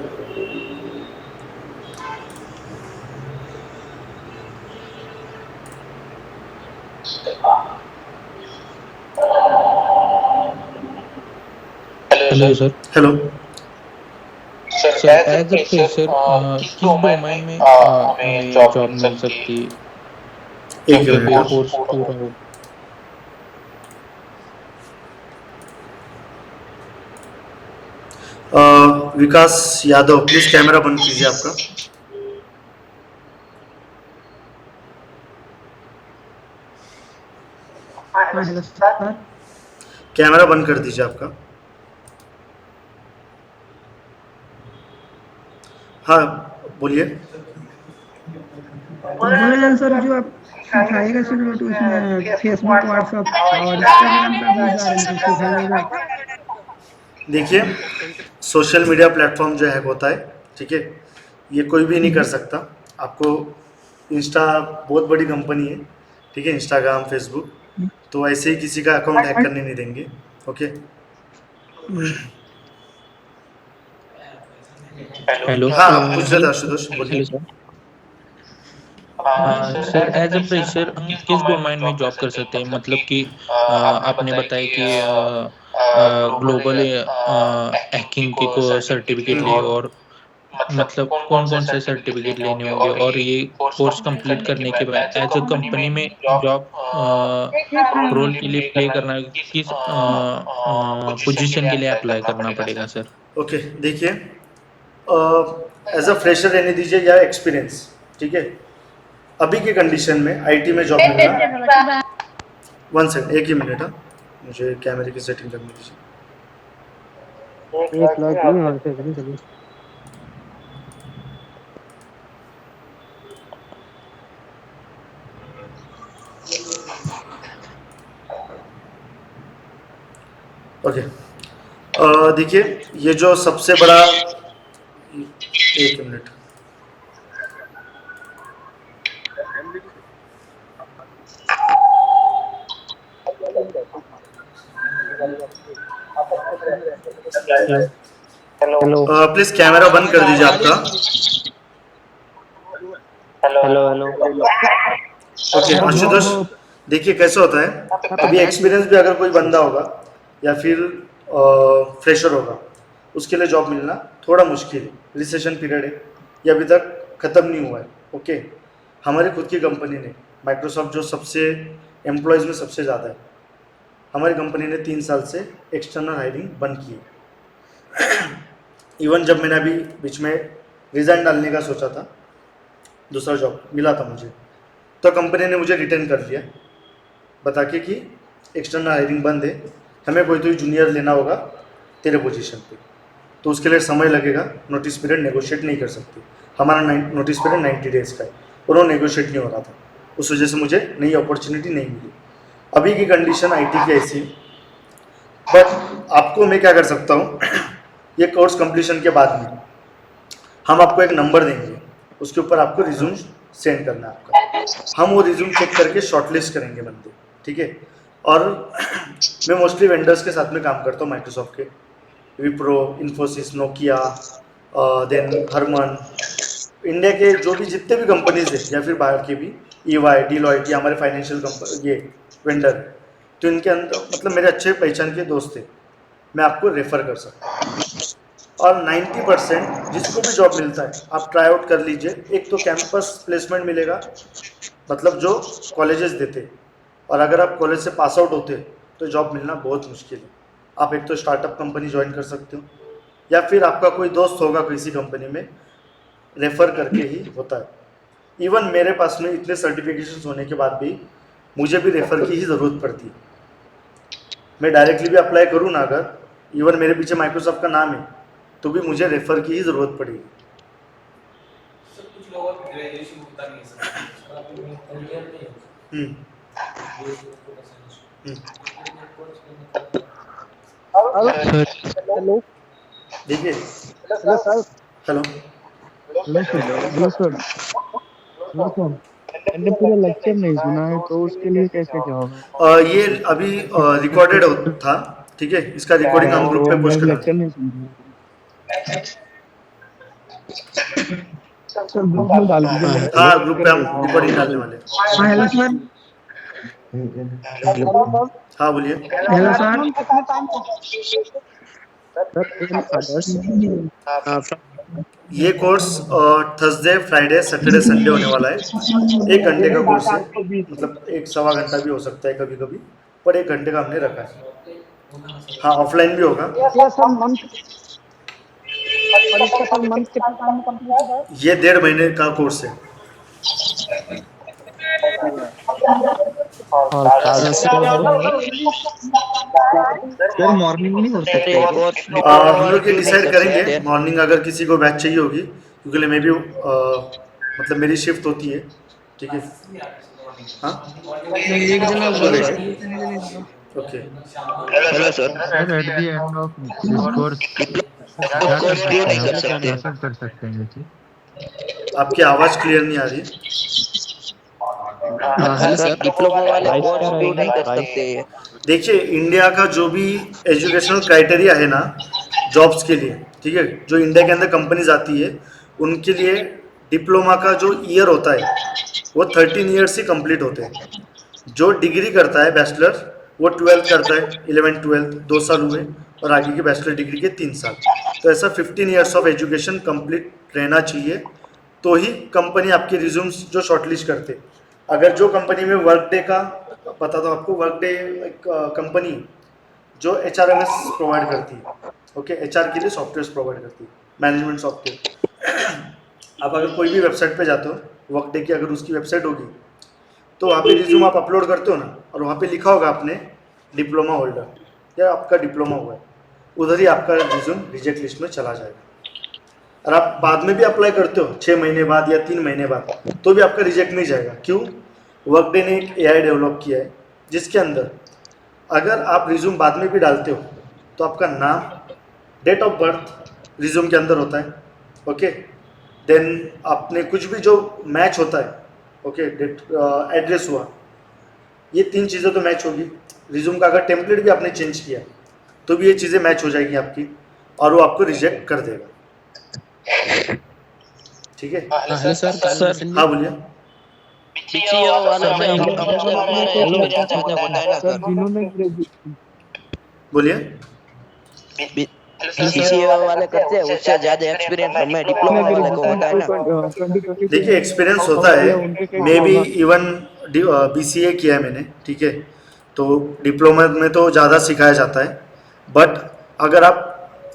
Hello sir. Hello sir as a fresher किस डोमेन में हमें जॉब मिल सकती है? एक जब ये मिनट। कोर्स पूरा हो। विकास यादव, प्लीज कैमरा बंद कीजिए आपका। Hello sir. कैमरा बंद कर दीजिए आपका। हाँ बोलिए। बोल रहे हैं सर, जो आप सिखाइएगा सर तो उसमें फेसबुक, व्हाट्सएप और इंस्टाग्राम का भी बारे में सिखाइएगा। देखिए, सोशल मीडिया प्लेटफॉर्म जो हैक होता है, ठीक है, ये कोई भी नहीं कर सकता। आपको इंस्टा बहुत बड़ी कंपनी है, ठीक है, इंस्टाग्राम, फेसबुक, तो ऐसे ही किसी का अकाउंट हैक करने नहीं देंगे। ओके। हेलो। हाँ आप पूछ रहे थे आशुतोष, बोलिए। सर एज अ फ्रेशर हम किस डोमेन में जॉब कर सकते हैं? मतलब कि आपने बताया कि ग्लोबल हैकिंग की को सर्टिफिकेट लिए, और मतलब कौन कौन से सर्टिफिकेट लेने होंगे, और ये कोर्स कंप्लीट करने के बाद एज अ कंपनी में जॉब रोल के लिए प्ले करना, किस पोजीशन के लिए अप्लाई करना पड़ेगा सर? ओके, देखिए, एज अ फ्रेशर रहने दीजिए या एक्सपीरियंस, ठीक है, अभी के कंडीशन में आईटी में जॉब मिलना। 1 सेकंड, एक ही मिनट। हाँ, मुझे कैमरे की सेटिंग करनी दीजिए। 1 लाख नहीं और से नहीं चलिए। ओके, देखिए, ये जो सबसे बड़ा, एक मिनट, हेलो प्लीज कैमरा बंद कर दीजिए आपका। Hello hello. ओके आशुतोष, देखिए कैसे होता है, अभी एक्सपीरियंस भी अगर कोई बंदा होगा या फिर फ्रेशर होगा, उसके लिए जॉब मिलना थोड़ा मुश्किल है। रिसेशन पीरियड है, ये अभी तक ख़त्म नहीं हुआ है। ओके, हमारी खुद की कंपनी ने, माइक्रोसॉफ्ट जो सबसे एम्प्लॉयज़ में सबसे ज़्यादा है, हमारी कंपनी ने 3 साल से एक्सटर्नल हायरिंग बंद की है। इवन जब मैंने अभी बीच में रिज़ाइन डालने का सोचा था, दूसरा जॉब मिला था मुझे, तो कंपनी ने मुझे रिटर्न कर लिया बता के कि एक्सटर्नल हायरिंग बंद है, हमें कोई तो जूनियर लेना होगा तेरे पोजीशन पे, तो उसके लिए समय लगेगा, नोटिस पीरियड नेगोशिएट नहीं कर सकते। हमारा नोटिस पीरियड 90 डेज़ का है और वो नेगोशिएट नहीं हो रहा था, उस वजह से मुझे नई अपॉर्चुनिटी नहीं मिली। अभी की कंडीशन आईटी की ऐसी है, बट आपको मैं क्या कर सकता हूँ ये कोर्स कंप्लीशन के बाद में हम आपको एक नंबर देंगे, उसके ऊपर आपको रिज्यूम सेंड करना है आपका, हम वो रिज्यूम चेक करके शॉर्टलिस्ट करेंगे बंदे, ठीक है। और मैं मोस्टली वेंडर्स के साथ में काम करता हूँ, माइक्रोसॉफ्ट के, Wipro, Infosys, Nokia, then Harman, India के जो भी जितने भी कंपनीज है या फिर बाहर के भी, EY, डिलॉयट, ये हमारे फाइनेंशियल कंपनी, ये वेंडर, तो इनके अंदर मतलब मेरे अच्छे पहचान के दोस्त थे, मैं आपको रेफ़र कर सकता हूँ। और 90% जिसको भी जॉब मिलता है आप ट्राई आउट कर लीजिए। एक तो कैंपस प्लेसमेंट मिलेगा, मतलब जो कॉलेजेस देते, और अगर आप कॉलेज से पास आउट होते तो जॉब मिलना बहुत मुश्किल है। आप एक तो स्टार्टअप कंपनी ज्वाइन कर सकते हो, या फिर आपका कोई दोस्त होगा किसी कंपनी में, रेफ़र करके ही होता है। इवन मेरे पास में इतने सर्टिफिकेशंस होने के बाद भी मुझे भी रेफ़र की ही ज़रूरत पड़ती है। मैं डायरेक्टली भी अप्लाई करूँ ना, अगर इवन मेरे पीछे माइक्रोसॉफ्ट का नाम है, तो भी मुझे रेफ़र की ही ज़रूरत पड़ेगी। सर कुछ लोगों का ग्रेजुएशन होता नहीं है सर, हम्म हेलो देखिए, hello sir hello, hello sir मैंने पूरा लेक्चर नहीं सुना है, तो उसके लिए कैसे क्या होगा? ये अभी रिकॉर्डेड था, ठीक है, इसका रिकॉर्डिंग हम ग्रुप तो पे पोस्ट मैं करा लेक्चर देंगे। नहीं सुन सर, ग्रुप में डाल दीजिए। हाँ, ग्रुप पे हम रिकॉर्डिंग डालने वाले हैं। हाँ हेलो सर। हाँ बोलिए। Hello sir. ये course Thursday, Friday, Saturday, Sunday होने वाला है। 1 घंटे का कोर्स है, मतलब 1-1.25 घंटा भी हो सकता है कभी कभी, पर 1 घंटे का हमने रखा है। हाँ, ऑफलाइन भी होगा। और इसका सर मंथ कितना टाइम में कंप्लीट है? ये 1.5 महीने का कोर्स है। सर मॉर्निंग नहीं हो सकता हम लोग ये डिसाइड करेंगे मॉर्निंग, अगर किसी को बैच चाहिए होगी, क्योंकि मैं भी मतलब मेरी शिफ्ट होती है, ठीक है। हाँ एक जना okay. Hello sir, sir at the end of this course क्या कर कोर्स क्यों सकते नहीं हैं कर हम, सकते? कैसे कर सकते हैं ये चीज? आपकी आवाज़ क्लियर नहीं आ रही। सर डिप्लोमा वाले कोर्स क्यों नहीं कर सकते? देखिए, इंडिया का जो भी एजुकेशनल क्राइटेरिया है ना जॉब्स के लिए, ठीक है, जो इंडिया के अंदर कंपनीज आती है उनके लिए डिप्लोमा का जो ईयर होता है वो 13 ईयर्स ही कंप्लीट होते हैं। जो डिग्री करता है बैचलर, वो 12th करता है, 11th-12th 2 साल हुए, और आगे की बैचलर डिग्री के 3 साल। तो ऐसा 15 ईयर्स ऑफ एजुकेशन कंप्लीट रहना चाहिए, तो ही कंपनी आपके रिज्यूम्स जो शॉर्टलिस्ट करते। अगर जो कंपनी में वर्कडे का पता, तो आपको वर्कडे एक कंपनी जो HRMS प्रोवाइड करती है, ओके, HR के लिए सॉफ्टवेयर प्रोवाइड करती है, मैनेजमेंट सॉफ्टवेयर। आप अगर कोई भी वेबसाइट पे जाते हो, वर्कडे की अगर उसकी वेबसाइट होगी, तो वहाँ पे रिज्यूम आप अपलोड करते हो ना, और वहाँ पे लिखा होगा आपने डिप्लोमा होल्डर या आपका डिप्लोमा हुआ है, उधर ही आपका रिज्यूम रिजेक्ट लिस्ट में चला जाएगा। और आप बाद में भी अप्लाई करते हो 6 महीने बाद या 3 महीने बाद, तो भी आपका रिजेक्ट नहीं जाएगा। क्यों? वर्कडे ने एक AI डेवलप किया है, जिसके अंदर अगर आप रिज्यूम बाद में भी डालते हो तो आपका नाम, डेट ऑफ बर्थ रिज्यूम के अंदर होता है, ओके, देन आपने कुछ भी जो मैच होता है, ओके, डेट, एड्रेस हुआ, ये 3 चीज़ें तो मैच होगी। रिज्यूम का अगर टेम्पलेट भी आपने चेंज किया तो भी ये चीज़ें मैच हो जाएगी आपकी, और वो आपको रिजेक्ट कर देगा, ठीक है। हेलो सर हाँ बोलिए। पीसीओ वालों से हमसे हमारा एक्सपीरियंस ज़्यादा होता है ना सर सर। जिन्होंने बोलिए। पीसीओ वाले करते हैं, उससे ज़्यादा एक्सपीरियंस हमें डिप्लोमा वाले को होता है ना। 2022 देखिए, एक्सपीरियंस होता है, मे बी इवन BCA किया है मैंने, ठीक है, तो डिप्लोमा में तो ज़्यादा सिखाया जाता है। बट अगर आप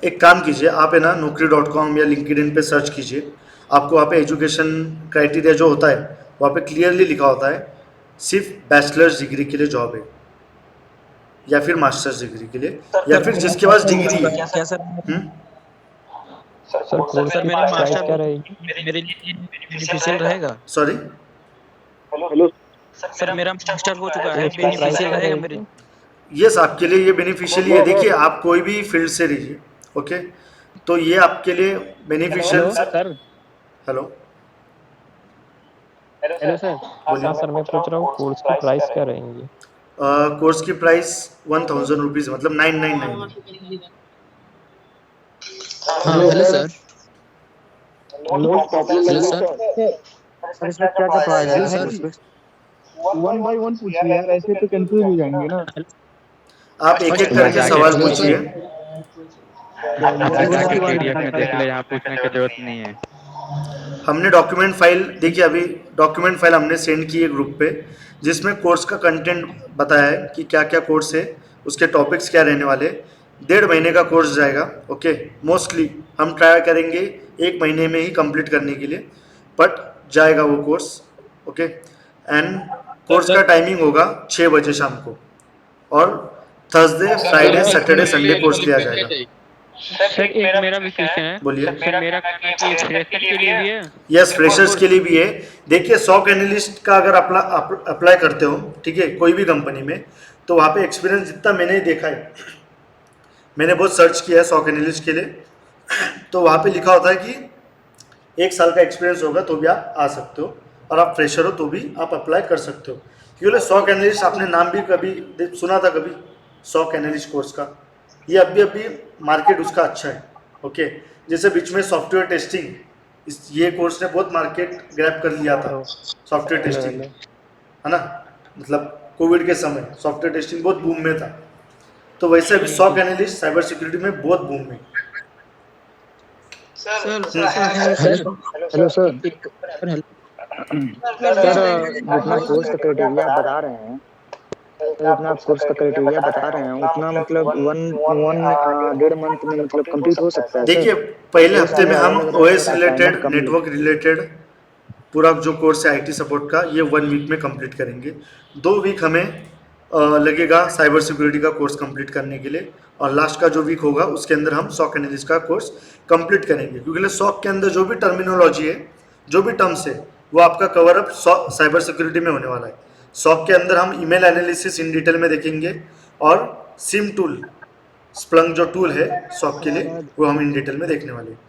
एक काम कीजिए, आप है ना naukri.com या LinkedIn पे सर्च कीजिए, आपको वहाँ पे एजुकेशन क्राइटेरिया जो होता है वहाँ पे क्लियरली लिखा होता है सिर्फ बैचलर्स डिग्री के लिए जॉब है। या फिर मास्टर्स डिग्री के लिए, या फिर जिसके पास डिग्री है। क्या सर? सर कोर्स सर की मेरा प्राइस मास्टर क्या रहेगी? मेरे लिए बेनिफिशियल रहेगा? सॉरी, सर मेरा मास्टर हो चुका है, कोर्स की प्राइस बेनिफिशियल क्या रहेगा रहेगी? मेरे? यस, आपके लिए ये बेनिफिशियल है। देखिए, आप कोई भी फील्ड से रहिए, ओके, तो ये आपके लिए beneficial. Hello sir. Hello, hello sir. हाँ सर, मैं पूछ रहा हूँ कोर्स की प्राइस क्या रहेंगी? कोर्स की प्राइस 1000 रुपीज़, मतलब 999। हाँ hello sir. Hello sir. Sir इसमें क्या क्या पढ़ाया हेलो जाएगा सर। कोर्स में? वन बाय वन पूछिए यार, ऐसे तो कंफ्यूज हो जाएंगे ना। आप एक एक करके सवाल पूछिए। जाके PDF में देख ले, यहाँ पूछने की जरूरत नहीं है। हमने डॉक्यूमेंट फाइल, देखिए अभी डॉक्यूमेंट फाइल हमने सेंड की है ग्रुप पे, जिसमें कोर्स का कंटेंट बताया है कि क्या क्या कोर्स है, उसके टॉपिक्स क्या रहने वाले। 1.5 महीने का कोर्स जाएगा, ओके। मोस्टली हम ट्राई करेंगे 1 महीने में ही कंप्लीट करने के लिए, बट जाएगा वो कोर्स, ओके। एंड कोर्स का टाइमिंग होगा 6 बजे शाम को, और Thursday, Friday, Saturday, Sunday course लिया जाएगा। सर एक मेरा भी क्वेश्चन है। बोलिए। सर मेरा फ्रेशर के लिए भी है? यस, फ्रेशर्स के लिए भी है। देखिए, SOC एनालिस्ट का अगर अप्लाई करते हो, ठीक है, कोई भी कंपनी में, तो वहाँ पे एक्सपीरियंस जितना मैंने देखा है, मैंने बहुत सर्च किया है SOC एनालिस्ट के लिए, तो वहाँ पे लिखा होता है कि 1 साल का एक्सपीरियंस होगा तो भी आप आ सकते हो, और आप फ्रेशर हो तो भी आप अप्लाई कर सकते हो। क्योंकि SOC एनालिस्ट, आपने नाम भी कभी सुना था कभी SOC एनालिस्ट कोर्स का? ये अभी मार्केट उसका अच्छा है, ओके। जैसे बीच में सॉफ्टवेयर टेस्टिंग, ये कोर्स ने बहुत मार्केट ग्रैब कर लिया था, सॉफ्टवेयर टेस्टिंग, है ना, मतलब कोविड के समय सॉफ्टवेयर टेस्टिंग बहुत बूम में था। तो वैसे अभी SOC एनालिस्ट साइबर सिक्योरिटी में बहुत बूम में। Hello sir. Hello sir. Sir जितना कोर्स का क्राइटेरिया आप बता रहे हैं, जितना कोर्स का क्राइटेरिया बता रहे हैं, उतना मतलब 1.5 मंथ में मतलब कंप्लीट हो सकता है? देखिए, पहले हफ्ते में हम OS रिलेटेड, नेटवर्क रिलेटेड पूरा जो कोर्स है IT सपोर्ट का, ये 1 वीक में कंप्लीट करेंगे। 2 वीक हमें लगेगा साइबर सिक्योरिटी का कोर्स कंप्लीट करने के लिए, और लास्ट का जो वीक होगा उसके अंदर हम SOC एनालिस्ट का कोर्स कंप्लीट करेंगे। क्योंकि SOC के अंदर जो भी टर्मिनोलॉजी है, जो भी टर्म्स है, वो आपका कवर अप साइबर सिक्योरिटी में होने वाला है। SOC के अंदर हम ईमेल एनालिसिस इन डिटेल में देखेंगे, और सिम टूल, स्प्लंक जो टूल है SOC के लिए, वो हम इन डिटेल में देखने वाले हैं।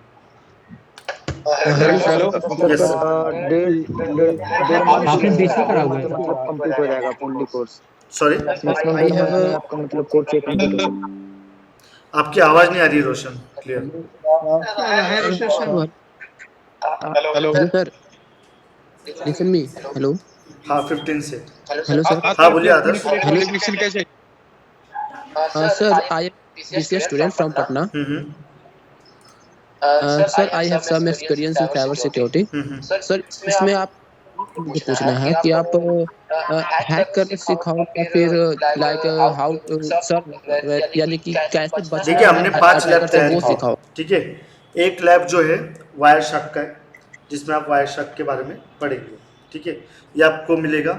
हेलो। Yes. आपने बेसिक करा हुआ है? मतलब कंप्लीट हो जाएगा fully course? Sorry, maximum 1 month में आपका मतलब कोर्स कंप्लीट हो सकता आपकी आवाज़ नहीं आ रही Roshan, clear. Hello sir. Listen me. Hello. हाँ, 15 से। Hello sir. हाँ, बोलिए Adarsh. Sir I am BCS student from Patna. Sir I have some experience in cyber security. Sir इसमें आप मुझे पूछना है कि आप हैक करके सिखाओ या फिर लाइक हाउ सर, यानी कि कैसे बचना देखिए, हमने 5 लैब अटैकर से तैयार वो की, सिखाओ। ठीक है। एक लैब जो है वायर शक का है, जिसमें आप वायर शक के बारे में पढ़ेंगे, ठीक है, ये आपको मिलेगा।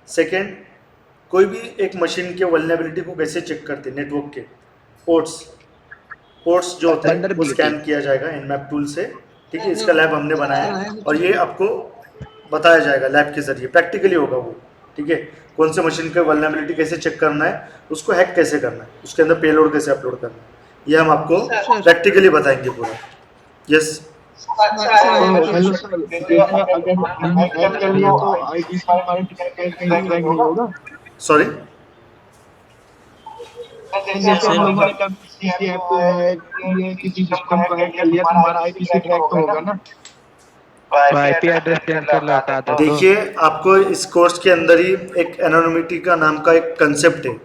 सेकेंड, कोई भी एक मशीन के वल्नरेबिलिटी को कैसे चेक करते हैं, नेटवर्क के पोर्ट्स जो होते हैं वो स्कैन किया जाएगा Nmap टूल से, ठीक है। इसका लैब हमने बनाया है, और ये आपको बताया जाएगा लैब के जरिए, प्रैक्टिकली होगा वो, ठीक है। कौन से मशीन के वल्नरेबिलिटी कैसे चेक करना है, उसको हैक कैसे करना है, उसके अंदर पेलोड कैसे अपलोड करना है, ये हम आपको प्रैक्टिकली बताएंगे पूरा। यस। हेलो सर, अगर हमने हैक कर लिया तो IT का हमारा क्रैक नहीं होगा? सॉरी, जैसे हम लोगों ने कभी किसी ऐप को हैक किया, किसी सिस्टम को हैक कर लिया, तो हमारा IP से क्रैक तो होगा ना? IP एड्रेस चेंज कर लो, हटा दो। देखिए, आपको इस कोर्स के अंदर ही एक एनोनिमिटी का नाम का एक कंसेप्ट है।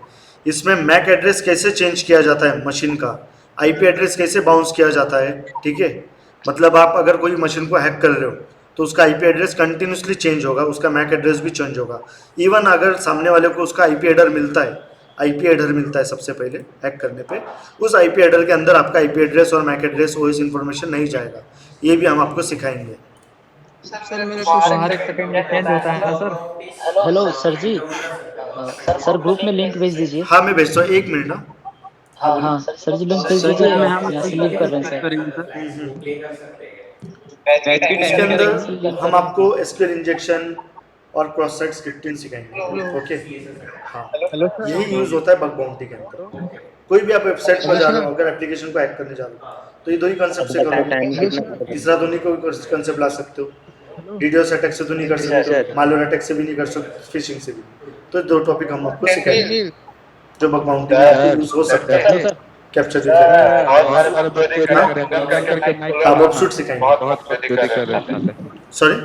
इसमें मैक एड्रेस कैसे चेंज किया जाता है मशीन का, IP एड्रेस कैसे बाउंस किया जाता है, ठीक है। मतलब आप अगर कोई मशीन को हैक कर रहे हो तो उसका IP एड्रेस कंटिन्यूसली चेंज होगा, उसका मैक एड्रेस भी चेंज होगा। इवन अगर सामने वाले को उसका IP एडर मिलता है सबसे पहले हैक करने पे, उस IP एडर के अंदर आपका IP एड्रेस और मैक एड्रेस OS इन्फॉर्मेशन नहीं जाएगा। ये भी हम आपको सिखाएंगे। सर मेरा क्वेश्चन हर एक सेकंड में चेंज होता है ना सर? हेलो सर जी। सर ग्रुप में लिंक भेज दीजिए। हाँ मैं भेजता हूँ, 1 मिनट। हाँ हाँ सर जी लिंक भेज दीजिए, यहाँ से लीव कर रहे हैं सर। प्ले कर सकते हैं। इसके अंदर हम आपको एसक्यूएल इंजेक्शन और क्रॉस साइट स्क्रिप्टिंग सिखाएंगे। ओके हाँ, यही यूज होता है बग बाउंटी के अंदर। कोई भी आप वेबसाइट पर जा रहे हो, अगर एप्लीकेशन को हैक करने जा रहे हो तो ये 2 ही कंसेप्ट से करोगे, तीसरा तो नहीं कोई कंसेप्ट ला सकते हो। डीडोस अटैक से तो नहीं कर सकते हो, मालवेयर अटैक से भी नहीं कर सकते, फिशिंग से भी। तो 2 टॉपिक हम आपको सिखाएंगे जो बग बाउंटी में यूज हो सकता है। कैप्चर हाँ बॉक्सशूट सिखाएंगे। सॉरी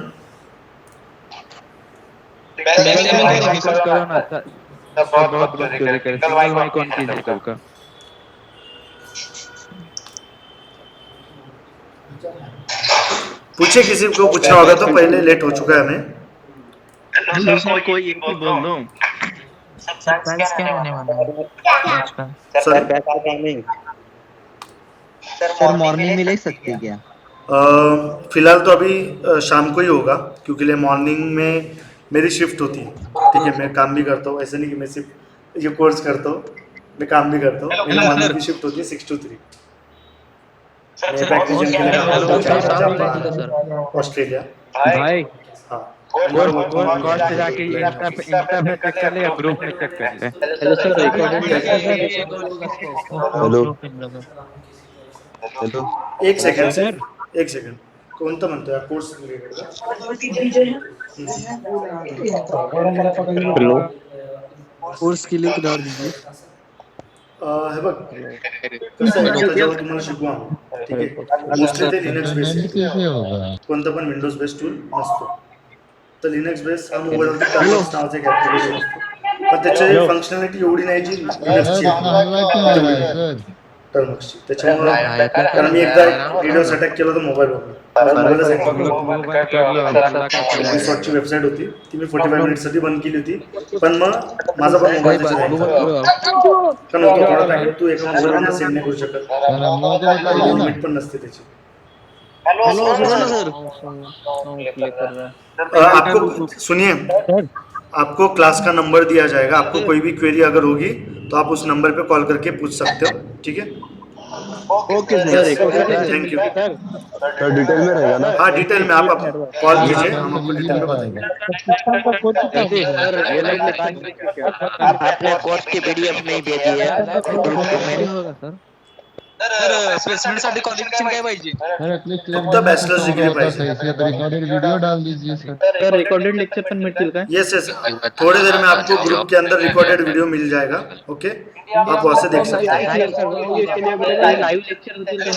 करो ना सर, बहुत चोरी करे, सिंगल माइक ऑन कीजिए सबका। पूछे, किसी को पूछना होगा तो, पहले लेट हो चुका है हमें। हेलो सर, कोई एक ही बोल दो। प्राइस क्या होने वाला है आज का? सर सर मॉर्निंग में ले सकते हैं क्या? फिलहाल तो अभी शाम को ही होगा, क्योंकि ले मॉर्निंग में मेरी शिफ्ट होती है। ठीक है, मैं काम भी करता हूँ, ऐसे नहीं कि मैं सिर्फ ये कोर्स करता हूँ, मैं काम भी करता हूँ। मेरी मॉर्निंग की शिफ्ट होती है 6 to 3। मैं प्रैक्टिस के लिए ऑस्ट्रेलिया। भाई हाँ कॉस्ट जाके इंस्टा पे चेक कर ले या ग्रुप में चेक कर ले। Hello sir recorded hello 1 second sir, 1 second. कोणतं म्हणतोय कोर्स रिलेटेड हेलो कोर्स की लिंक डाल दीजिए। हे बघ कसं आहे, आता जेव्हा तुम्हाला शिकू आम्ही, ठीक आहे, मोस्टली ते लिनक्स बेस आहे, कोणतं पण विंडोज बेस्ड टूल नसतो। तर लिनक्स बेस हा मोबाईलवरती टर्मिक्स नावाचं एक ॲप्लिकेशन असतं, पण त्याची फंक्शनॅलिटी एवढी नाही जी लिनक्सची टर्मिक्सची। त्याच्यामुळे कारण मी एकदा डीडोस अटॅक केलं होतं मोबाईलवर, रिसॉर्टची वेबसाईट होती ती मी 45 मिनिटसाठी बंद केली होती, पण मग माझा पण मोबाईल कारण होतो थोडा टाइम, तू एका मोबाईलवर सेंड नाही करू शकत, लिमिट पण नसते त्याची। आपको सुनिए, आपको क्लास का नंबर दिया जाएगा, आपको कोई भी क्वेरी अगर होगी तो आप उस नंबर पे कॉल करके पूछ सकते हो। ठीक है, okay sir thank you. Sir detail में रहेगा ना? हाँ डिटेल में आप कॉल कीजिए, हम आपको डिटेल में बताएंगे। आपने कोर्स की पीडीएफ नहीं भेजी है ग्रुप में। सर प्लेसमेंट साठी क्वालिफिकेशन काय पाहिजे? फक्त बॅचलर्स डिग्री पाहिजे। रिकॉर्डेड वीडियो डाल दीजिए सर। सर रिकॉर्डेड लेक्चर पण मिळतील काय? यस यस, थोड़ी देर में आपको ग्रुप के अंदर रिकॉर्डेड वीडियो मिल जाएगा। ओके, आप वहाँ से देख सकते हैं। लाइव लेक्चर होतील त्यांचे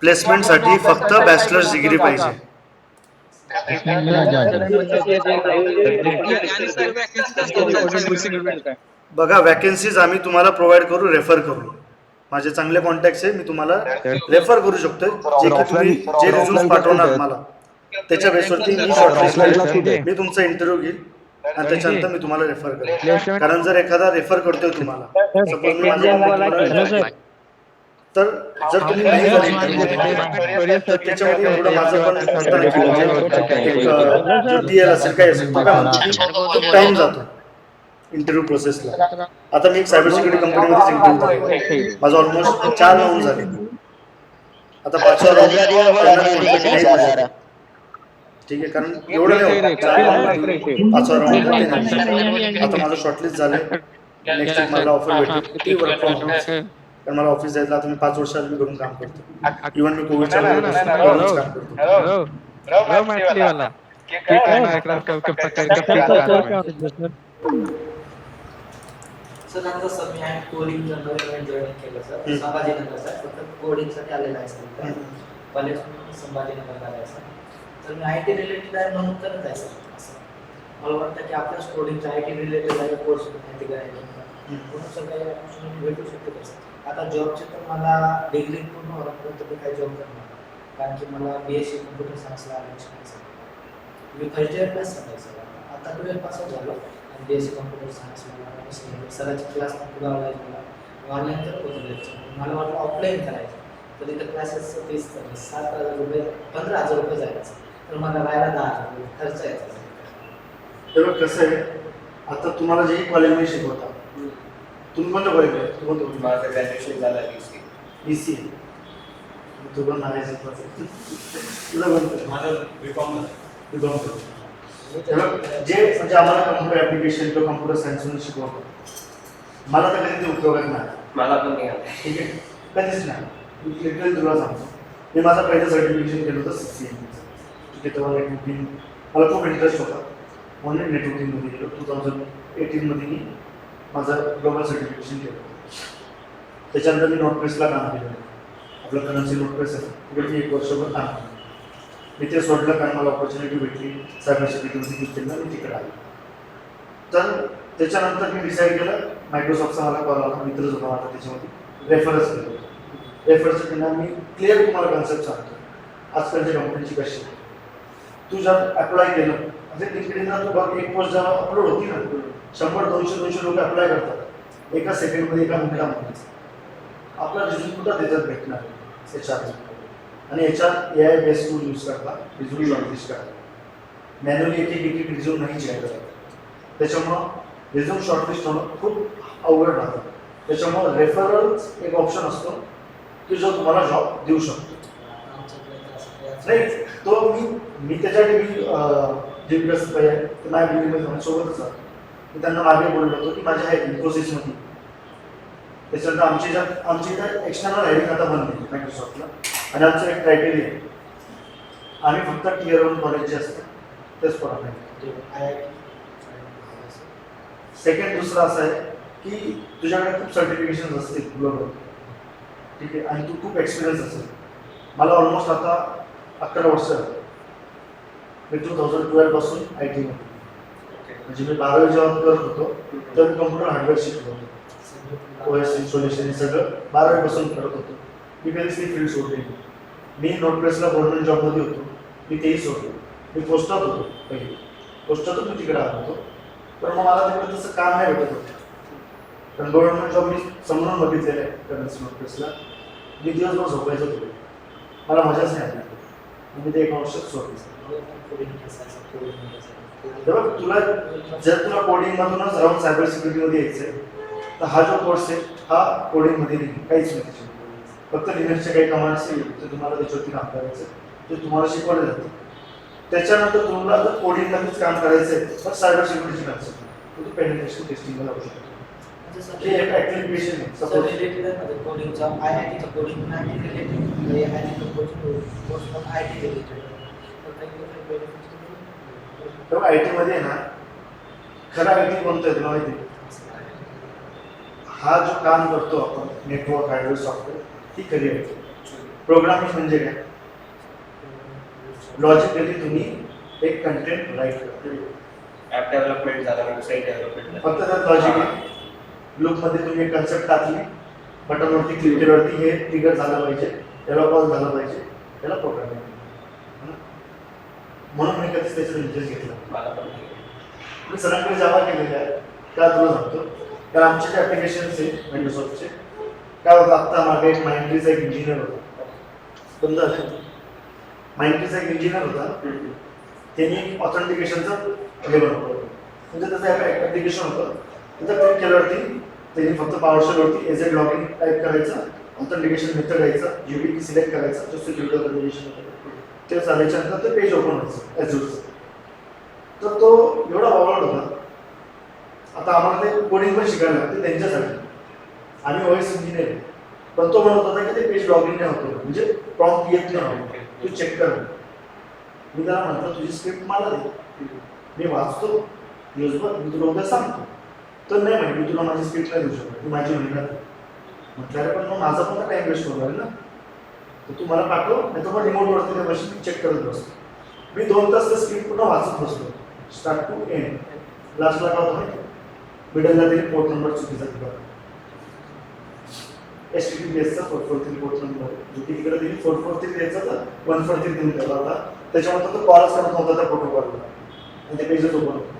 प्लेसमेंटसाठी फक्त बॅचलर्स डिग्री पाहिजे। बघा वॅकन्सीज आम्ही तुम्हाला प्रोव्हाइड करू, रेफर करू। माझे चांगले कॉन्टॅक्ट्स आहे, मी तुम्हाला रेफर करू शकतो, जे की तुम्ही जे रिझ्यूम्स पाठवणार मला त्याच्या बेसवरती मी शॉर्टलिस्ट करेन, मी तुमचा इंटरव्ह्यू घेईल आणि त्याच्यानंतर मी तुम्हाला रेफर करेन। कारण जर एखादा रेफर करतोय तुम्हाला, सपोज मी माझ्या तर जर तुम्ही नाही झाले इंटरव्ह्यू तर त्याच्यामध्ये एवढं माझं पण असतं ना की म्हणजे जो DL असेल काय असेल तो काय म्हणतो की टाइम जातो इंटरव्ह्यू प्रोसेसला। आता मी एक सायबर सिक्युरिटी कंपनीमध्येच इंटरव्ह्यू दिला, माझं ऑलमोस्ट 4 राऊंड झाले, आता 5व्या राऊंड ठीक आहे, कारण एवढं नाही होत, 4 राऊंड 5व्या राऊंड आता माझं शॉर्टलिस्ट झालं। नेक्स्ट वीक मला ऑफर भेटेल ती वर्क फ्रॉम होम, कारण मला ऑफिस जायचं, आता मी 5 वर्ष आधी घरून काम करतो, इव्हन मी कोविडच्या वेळेस काम करतो। मछली वाला ठीक है ना, एकरा कब सर आता सर मी आहे कोडिंग जर्नल जॉईन केलं सर, संभाजीनगर सर, फक्त कोडिंगसाठी आलेला आहे सर, कॉलेज संभाजीनगर आला आहे सर। तर मी IT रिलेटेड आहे म्हणून करत आहे सर। असं मला वाटतं की आपल्याच कोडिंगचा IT रिलेटेड आहे कोर्स माहिती करायचं म्हणून सर काही ऑपॉर्च्युनिटी भेटू शकते का सर? आता जॉबचे तर मला डिग्री पूर्ण होण्यापर्यंत मी काही जॉब करणार, कारण की मला BSc कम्प्युटर सायन्सला ॲडमिशन आहे सर। मी फर्स्ट इयर पास झालं सर, आता 12th पास झालो आणि BSc कम्प्युटर सायन्सला ॲडमिशन सरांच्या क्लासला पुढे आला मला ऑनलाईन तर होतं लेक्चर, मला वाटलं ऑफलाईन करायचं, तर तिथं क्लासेसचं फीस 7,000 रुपये 15,000 रुपये जायचं, तर मला राहायला 10,000 रुपये खर्च यायचा. तेव्हा कसं आहे, आता तुम्हाला जे कॉलेजमध्ये शिकवता, तुम्ही कोणत्या कॉलेजला तुम्ही माझं ग्रॅज्युएशन झालं BCA. BCA तुला नाही तुला कोणतं माझं B.Com. तेव्हा जे म्हणजे आम्हाला कम्प्युटर ॲप्लिकेशन किंवा कम्प्युटर सायन्समध्ये शिकवतो, मला तर कधी ते उपयोगात नाही. मला पण नाही आलं. ठीक आहे, कधीच नाही. लिटरली तुला सांगतो, मी माझं पहिलं सर्टिफिकेशन केलं होतं CCNP. ठीक आहे, तेव्हा नेटवर्किंग मला खूप इंटरेस्ट होता म्हणून नेटवर्किंगमध्ये गेलो. 2018मध्ये मी माझं ग्लोबल सर्टिफिकेशन केलं. त्याच्यानंतर मी नोटप्रेसला काम केलं. आपलं करन्सी नोटप्रेस आहे, तिकडे मी 1 वर्षभर काम केलं. मी ते सोडलं कारण मला ऑपॉर्च्युनिटी भेटली सायबर सिक्युरिटीमध्ये केलं, मी तिकडे आलो. तर त्याच्यानंतर मी डिसाईड केलं, मायक्रोसॉफ्टचा मला कॉल आला, मित्रच होता माझा त्याच्यामध्ये, रेफरन्स केलं. रेफरन्स केलं मी क्लिअर तुम्हाला कन्सेप्ट सांगतो आजकालच्या कंपनीची कशी आहे. तू जर अप्लाय केलं म्हणजे लिंक्डइनला तू बघ, एक पोस्ट जेव्हा अपलोड होती ना, 100-200 लोक अप्लाय करतात एका सेकंडमध्ये, एका मिनिटामध्ये. आपला रिझ्यूम कुठं त्याच्यात भेटणार HR आणि याच्यात AI बेस्ड टूल यूज करता रिझ्यूम शॉर्टलिस्ट करा. मॅन्युअली एक रिझ्यूम नाही चेक करत. त्याच्यामुळं रिझ्यूम शॉर्टलिस्ट होणं खूप अवघड राहतं. त्याच्यामुळं रेफरन्स एक ऑप्शन असतो की जो तुम्हाला जॉब देऊ शकतो. नाही तो मी त्याच्यासाठी जे विकसित आहे ते माझ्या बिल्डिंगमध्ये सोबतच आहे. मी त्यांना मागे बोललो होतो की माझ्या आहे इन्फोसिसमध्ये. त्याच्यानंतर आमची इथं एक्सटर्नल हायरिंग आता बंद आहे मायक्रोसॉफ्टला. आणि आमचं एक क्रायटेरिया आहे, आम्ही फक्त Tier 1 कॉलेज जे असतं तेच पडा. सेकंड दुसरं असं आहे की तुझ्याकडे खूप सर्टिफिकेशन असतील ग्लोबल, ठीक आहे, आणि तू खूप एक्सपिरियन्स असेल. मला ऑलमोस्ट आता 11 वर्ष मी 2012 पासून IT मध्ये. म्हणजे मी 12वी जेव्हा करत होतो तेव्हा मी कम्प्युटर हार्डवेअर शिकलो होतो. OS इन्स्टॉलेशन हे सगळं 12वी पासून करत होतो. मी कधीच ती फील्ड सोडली नाही. मी नोटप्रेसला गव्हर्नमेंट जॉबमध्ये होतो, मी तेही सोडलो. मी पोस्टात होतो पहिले, पोस्टातून मी तिकडे आलो होतो. पण मग मला तिकडे तसं काम नाही भेटत होतं. कारण गव्हर्नमेंट जॉब मी समोरून बघितलेलं आहे करन्सी नोटप्रेसला. मी दिवसभर झोपायचं होतो, मला मजाच नाही आली. मी ते 1 वर्षात सोडलं. तेव्हा तुला कोडिंगमधूनच राहून सायबर सिक्युरिटीमध्ये यायचं आहे तर हा जो कोर्स आहे हा कोडिंगमध्ये नाही, काहीच नाही. फक्त लिनक्सचे काही कमांड असेल ते तुम्हाला त्याच्यावरती काम करायचं, ते तुम्हाला शिकवलं जातं. त्याच्यानंतर तुम्हाला जर कोडिंगमध्येच काम करायचं आहे तर सायबर सिक्युरिटीची कन्सेप्ट तुम्ही पेनिट्रेशन टेस्टिंगला जाऊ शकतो. हे एक ॲप्लिकेशन आहे सपोज कोडिंगचा IITचा कोडिंग नाही रिलेटेड, कोर्स पण IT रिलेटेड. तेव्हा IT मध्ये ना खरा IT कोणतं आहे तुला माहिती आहे? हा जो काम करतो आपण नेटवर्क हार्डवेअर सॉफ्टवेअर ती खरी आहे. प्रोग्रामिंग म्हणजे काय? लॉजिकली तुम्ही एक कंटेंट राईट करता. ॲप डेव्हलपमेंट झालं, वेबसाईट डेव्हलपमेंट. फक्त त्यात लॉजिक आहे. लूपमध्ये तुम्ही एक कन्सेप्ट टाकली, बटनवरती क्लिक केल्यावरती हे ट्रिगर झालं पाहिजे, त्याला कॉल झालं पाहिजे, त्याला प्रोग्रामिंग. म्हणून मी कधीच त्याचा इंटरेस्ट घेतला. मला पण मी सरांकडे जावा केलेलं आहे. काय तुला सांगतो, कारण आमचे जे ॲप्लिकेशन्स आहे मायक्रोसॉफ्टचे काय होतं, आत्ता मागे एक माइंडट्रीचा एक इंजिनियर होता. समजा माइंडट्रीचा एक इंजिनियर होता, त्यांनी ऑथेंटिकेशनचं हे बनवलं होतं. म्हणजे त्याचं एक ॲप्लिकेशन होतं, तिथं क्लिक केल्यावरती त्यांनी फक्त PowerShellवरती एज ए लॉगिन टाईप करायचं, ऑथेंटिकेशन मेथड द्यायचं, UBकी सिलेक्ट करायचं, जो सिक्युरिटी ऑथेंटिकेशन होतं ते चालायच्यानंतर ते पेज ओपन व्हायचं ॲझूरचं. तर तो एवढा आवड होता. आता आम्हाला ते कोडिंग पण शिकायला लागते त्यांच्यासाठी. आम्ही OS इंजिनियर आहे, पण तो म्हणत होता की ते पेज लॉगिन नाही होतं, म्हणजे प्रॉम्प्ट येत नाही, तू चेक कर. मी त्याला म्हटलं तुझी स्क्रिप्ट मला दे, मी वाचतो दिवसभर, मी तुला उद्या सांगतो. तर नाही म्हणे मी तुला माझी स्क्रिप्ट नाही देऊ शकतो, तू माझी म्हणणार. म्हटलं अरे पण मग माझा पण टाईम वेस्ट होणार आहे ना, तर तू मला पाठव, नाही तर मग रिमोटवरती त्या मशीन चेक करत बसतो. मी 2 तास त्या स्क्रिप्ट पूर्ण वाचत बसतो स्टार्ट टू एंड. लास्टला काय होतं माहिती, मिडलला तरी पोर्ट नंबर चुकीचा दिला, HTTPSचा 443 पोर्ट नंबर, जो की तिकडे तरी 443 द्यायचा तर 143 देऊन ठेवला होता. त्याच्यामुळे तो कॉलच करत नव्हता त्या प्रोटोकॉलला आणि ते पेजच ओपन होतं.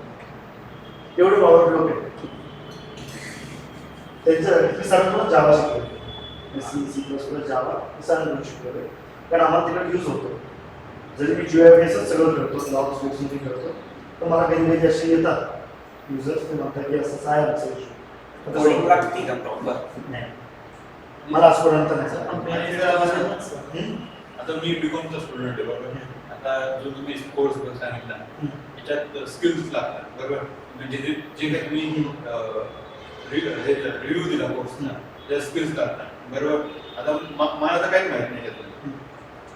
एवढे पॉवर लोक आहेत त्यांच्या. मी सरांकडून जावा शिकलो, C++, जावा सरांकडून शिकलो, कारण आम्हाला तिकडे यूज होतो. जरी मी GIS सगळं करतो, लॉग स्पेसिफिक करतो, तर मला काही काही असे येतात युजर्स, ते म्हणतात की असं आहे आमचा इश्यू. कोडिंग लागते का प्रॉपर? नाही, मला आजपर्यंत नाही. आता मी बीकॉमचा स्टुडंट आहे बरोबर. आता जो तुम्ही कोर्स सांगितला त्याच्यात स्किल्स लागतात बरोबर. म्हणजे जे काही तुम्ही रिव्ह्यू दिला कोर्सला त्या स्किल्स लागतात बरोबर. आता मला तर काहीच माहित नाही त्यातून,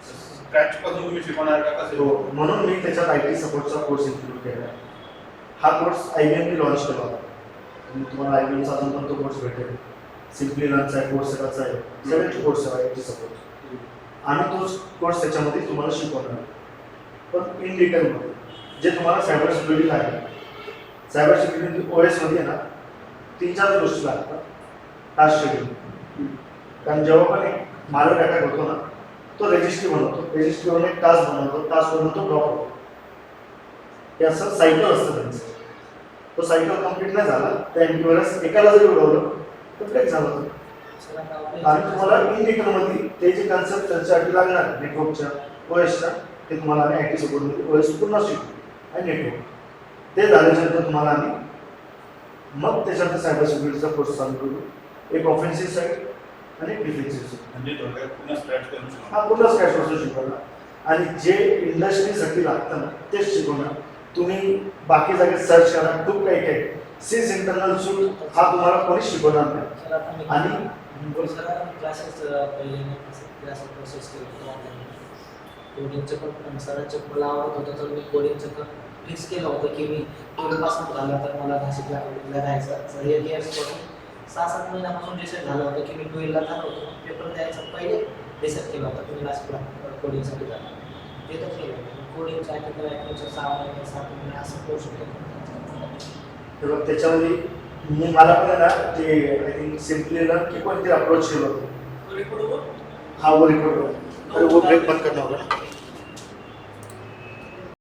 स्क्रॅच पासून तुम्ही शिकवणार का कसं? म्हणून मी त्याच्यात IT सपोर्टचा कोर्स इन्क्लूड केला. हा कोर्स IBM लॉन्च केला होता. तुम्हाला IBMचा अजून पण तो कोर्स भेटेल. सिम्पली लर्नचा आहे, कोर्सेराचा आहे, सगळ्यांचे कोर्स आहे IT सपोर्ट. आम्ही तोच कोर्स त्याच्यामध्ये तुम्हाला शिकवणार, पण इन डिटेलमध्ये. जे तुम्हाला सायबर सिक्युरिटी आहे, सायबर सिक्युरिटी OS मध्ये ना 3-4 गोष्टी लागतात. टास्क शेड्यूल, कारण जेव्हा पण एक मालवेअर अटॅक होतो ना, तो रजिस्ट्री बनवतो, रजिस्ट्रीवरून एक टास्क बनवतो, टास्क बनवतो ड्रॉप होतो. हे असं सायकल असतं त्यांचं. तो सायकल कम्प्लीट नाही झाला त्या अँटीव्हायरस एकाला जरी उडवलं तर ब्रेक झाला होतं. आणि तुम्हाला इन डिटेलमध्ये ते जे कन्सेप्ट त्याच्यासाठी लागणार नेटवर्कच्या OSच्या, ते तुम्हाला आम्ही IT सपोर्टमध्ये OS पूर्ण शिकू आणि नेटवर्क. ते झाल्यानंतर तुम्हाला आम्ही मग त्याच्यानंतर सायबर सिक्युरिटीचा कोर्स चालू करू. एक ऑफेन्सिव्ह साईड आणि एक डिफेन्सिव्ह साईड. म्हणजे थोडक्यात पुन्हा स्क्रॅच करून हा पूर्ण स्क्रॅच पासून शिकवणार. आणि जे इंडस्ट्रीसाठी लागतं ना तेच शिकवणार. तुम्ही बाकी जागेत सर्च करा, खूप काही काही सिस इंटरनल सूट हा तुम्हाला कोणीच शिकवणार नाही. आणि क्लासेस पहिले क्लास प्रोसेस केलं ऑनलाईन. कोडिंगचं पण सरांचं मला आवडत होतं, तर मी कोडिंगचं पण फिक्स केलं होतं की मी 12 पासून झालं तर मला नाशिकला कोडिंगला जायचं. तर 1 इयर्सपासून 6-7 महिन्यापासून डिसाईड झालं होतं की मी 12ला जाणार होतो. पेपर द्यायचं पहिले डिसाईड केलं होतं की मी नाशिकला कोडिंगसाठी जाणार. ते तर केलं. कोडिंगचं ऐकलं 6 महिने 7 महिने असं कोर्स होतं. तेव्हा त्याच्यामध्ये मी मला पण ना ते आय थिंक सिम्पली लर्न की कोणते अप्रोच केलं होतं. हा वो रिकॉर्ड ब्रेक बंद करना होगा.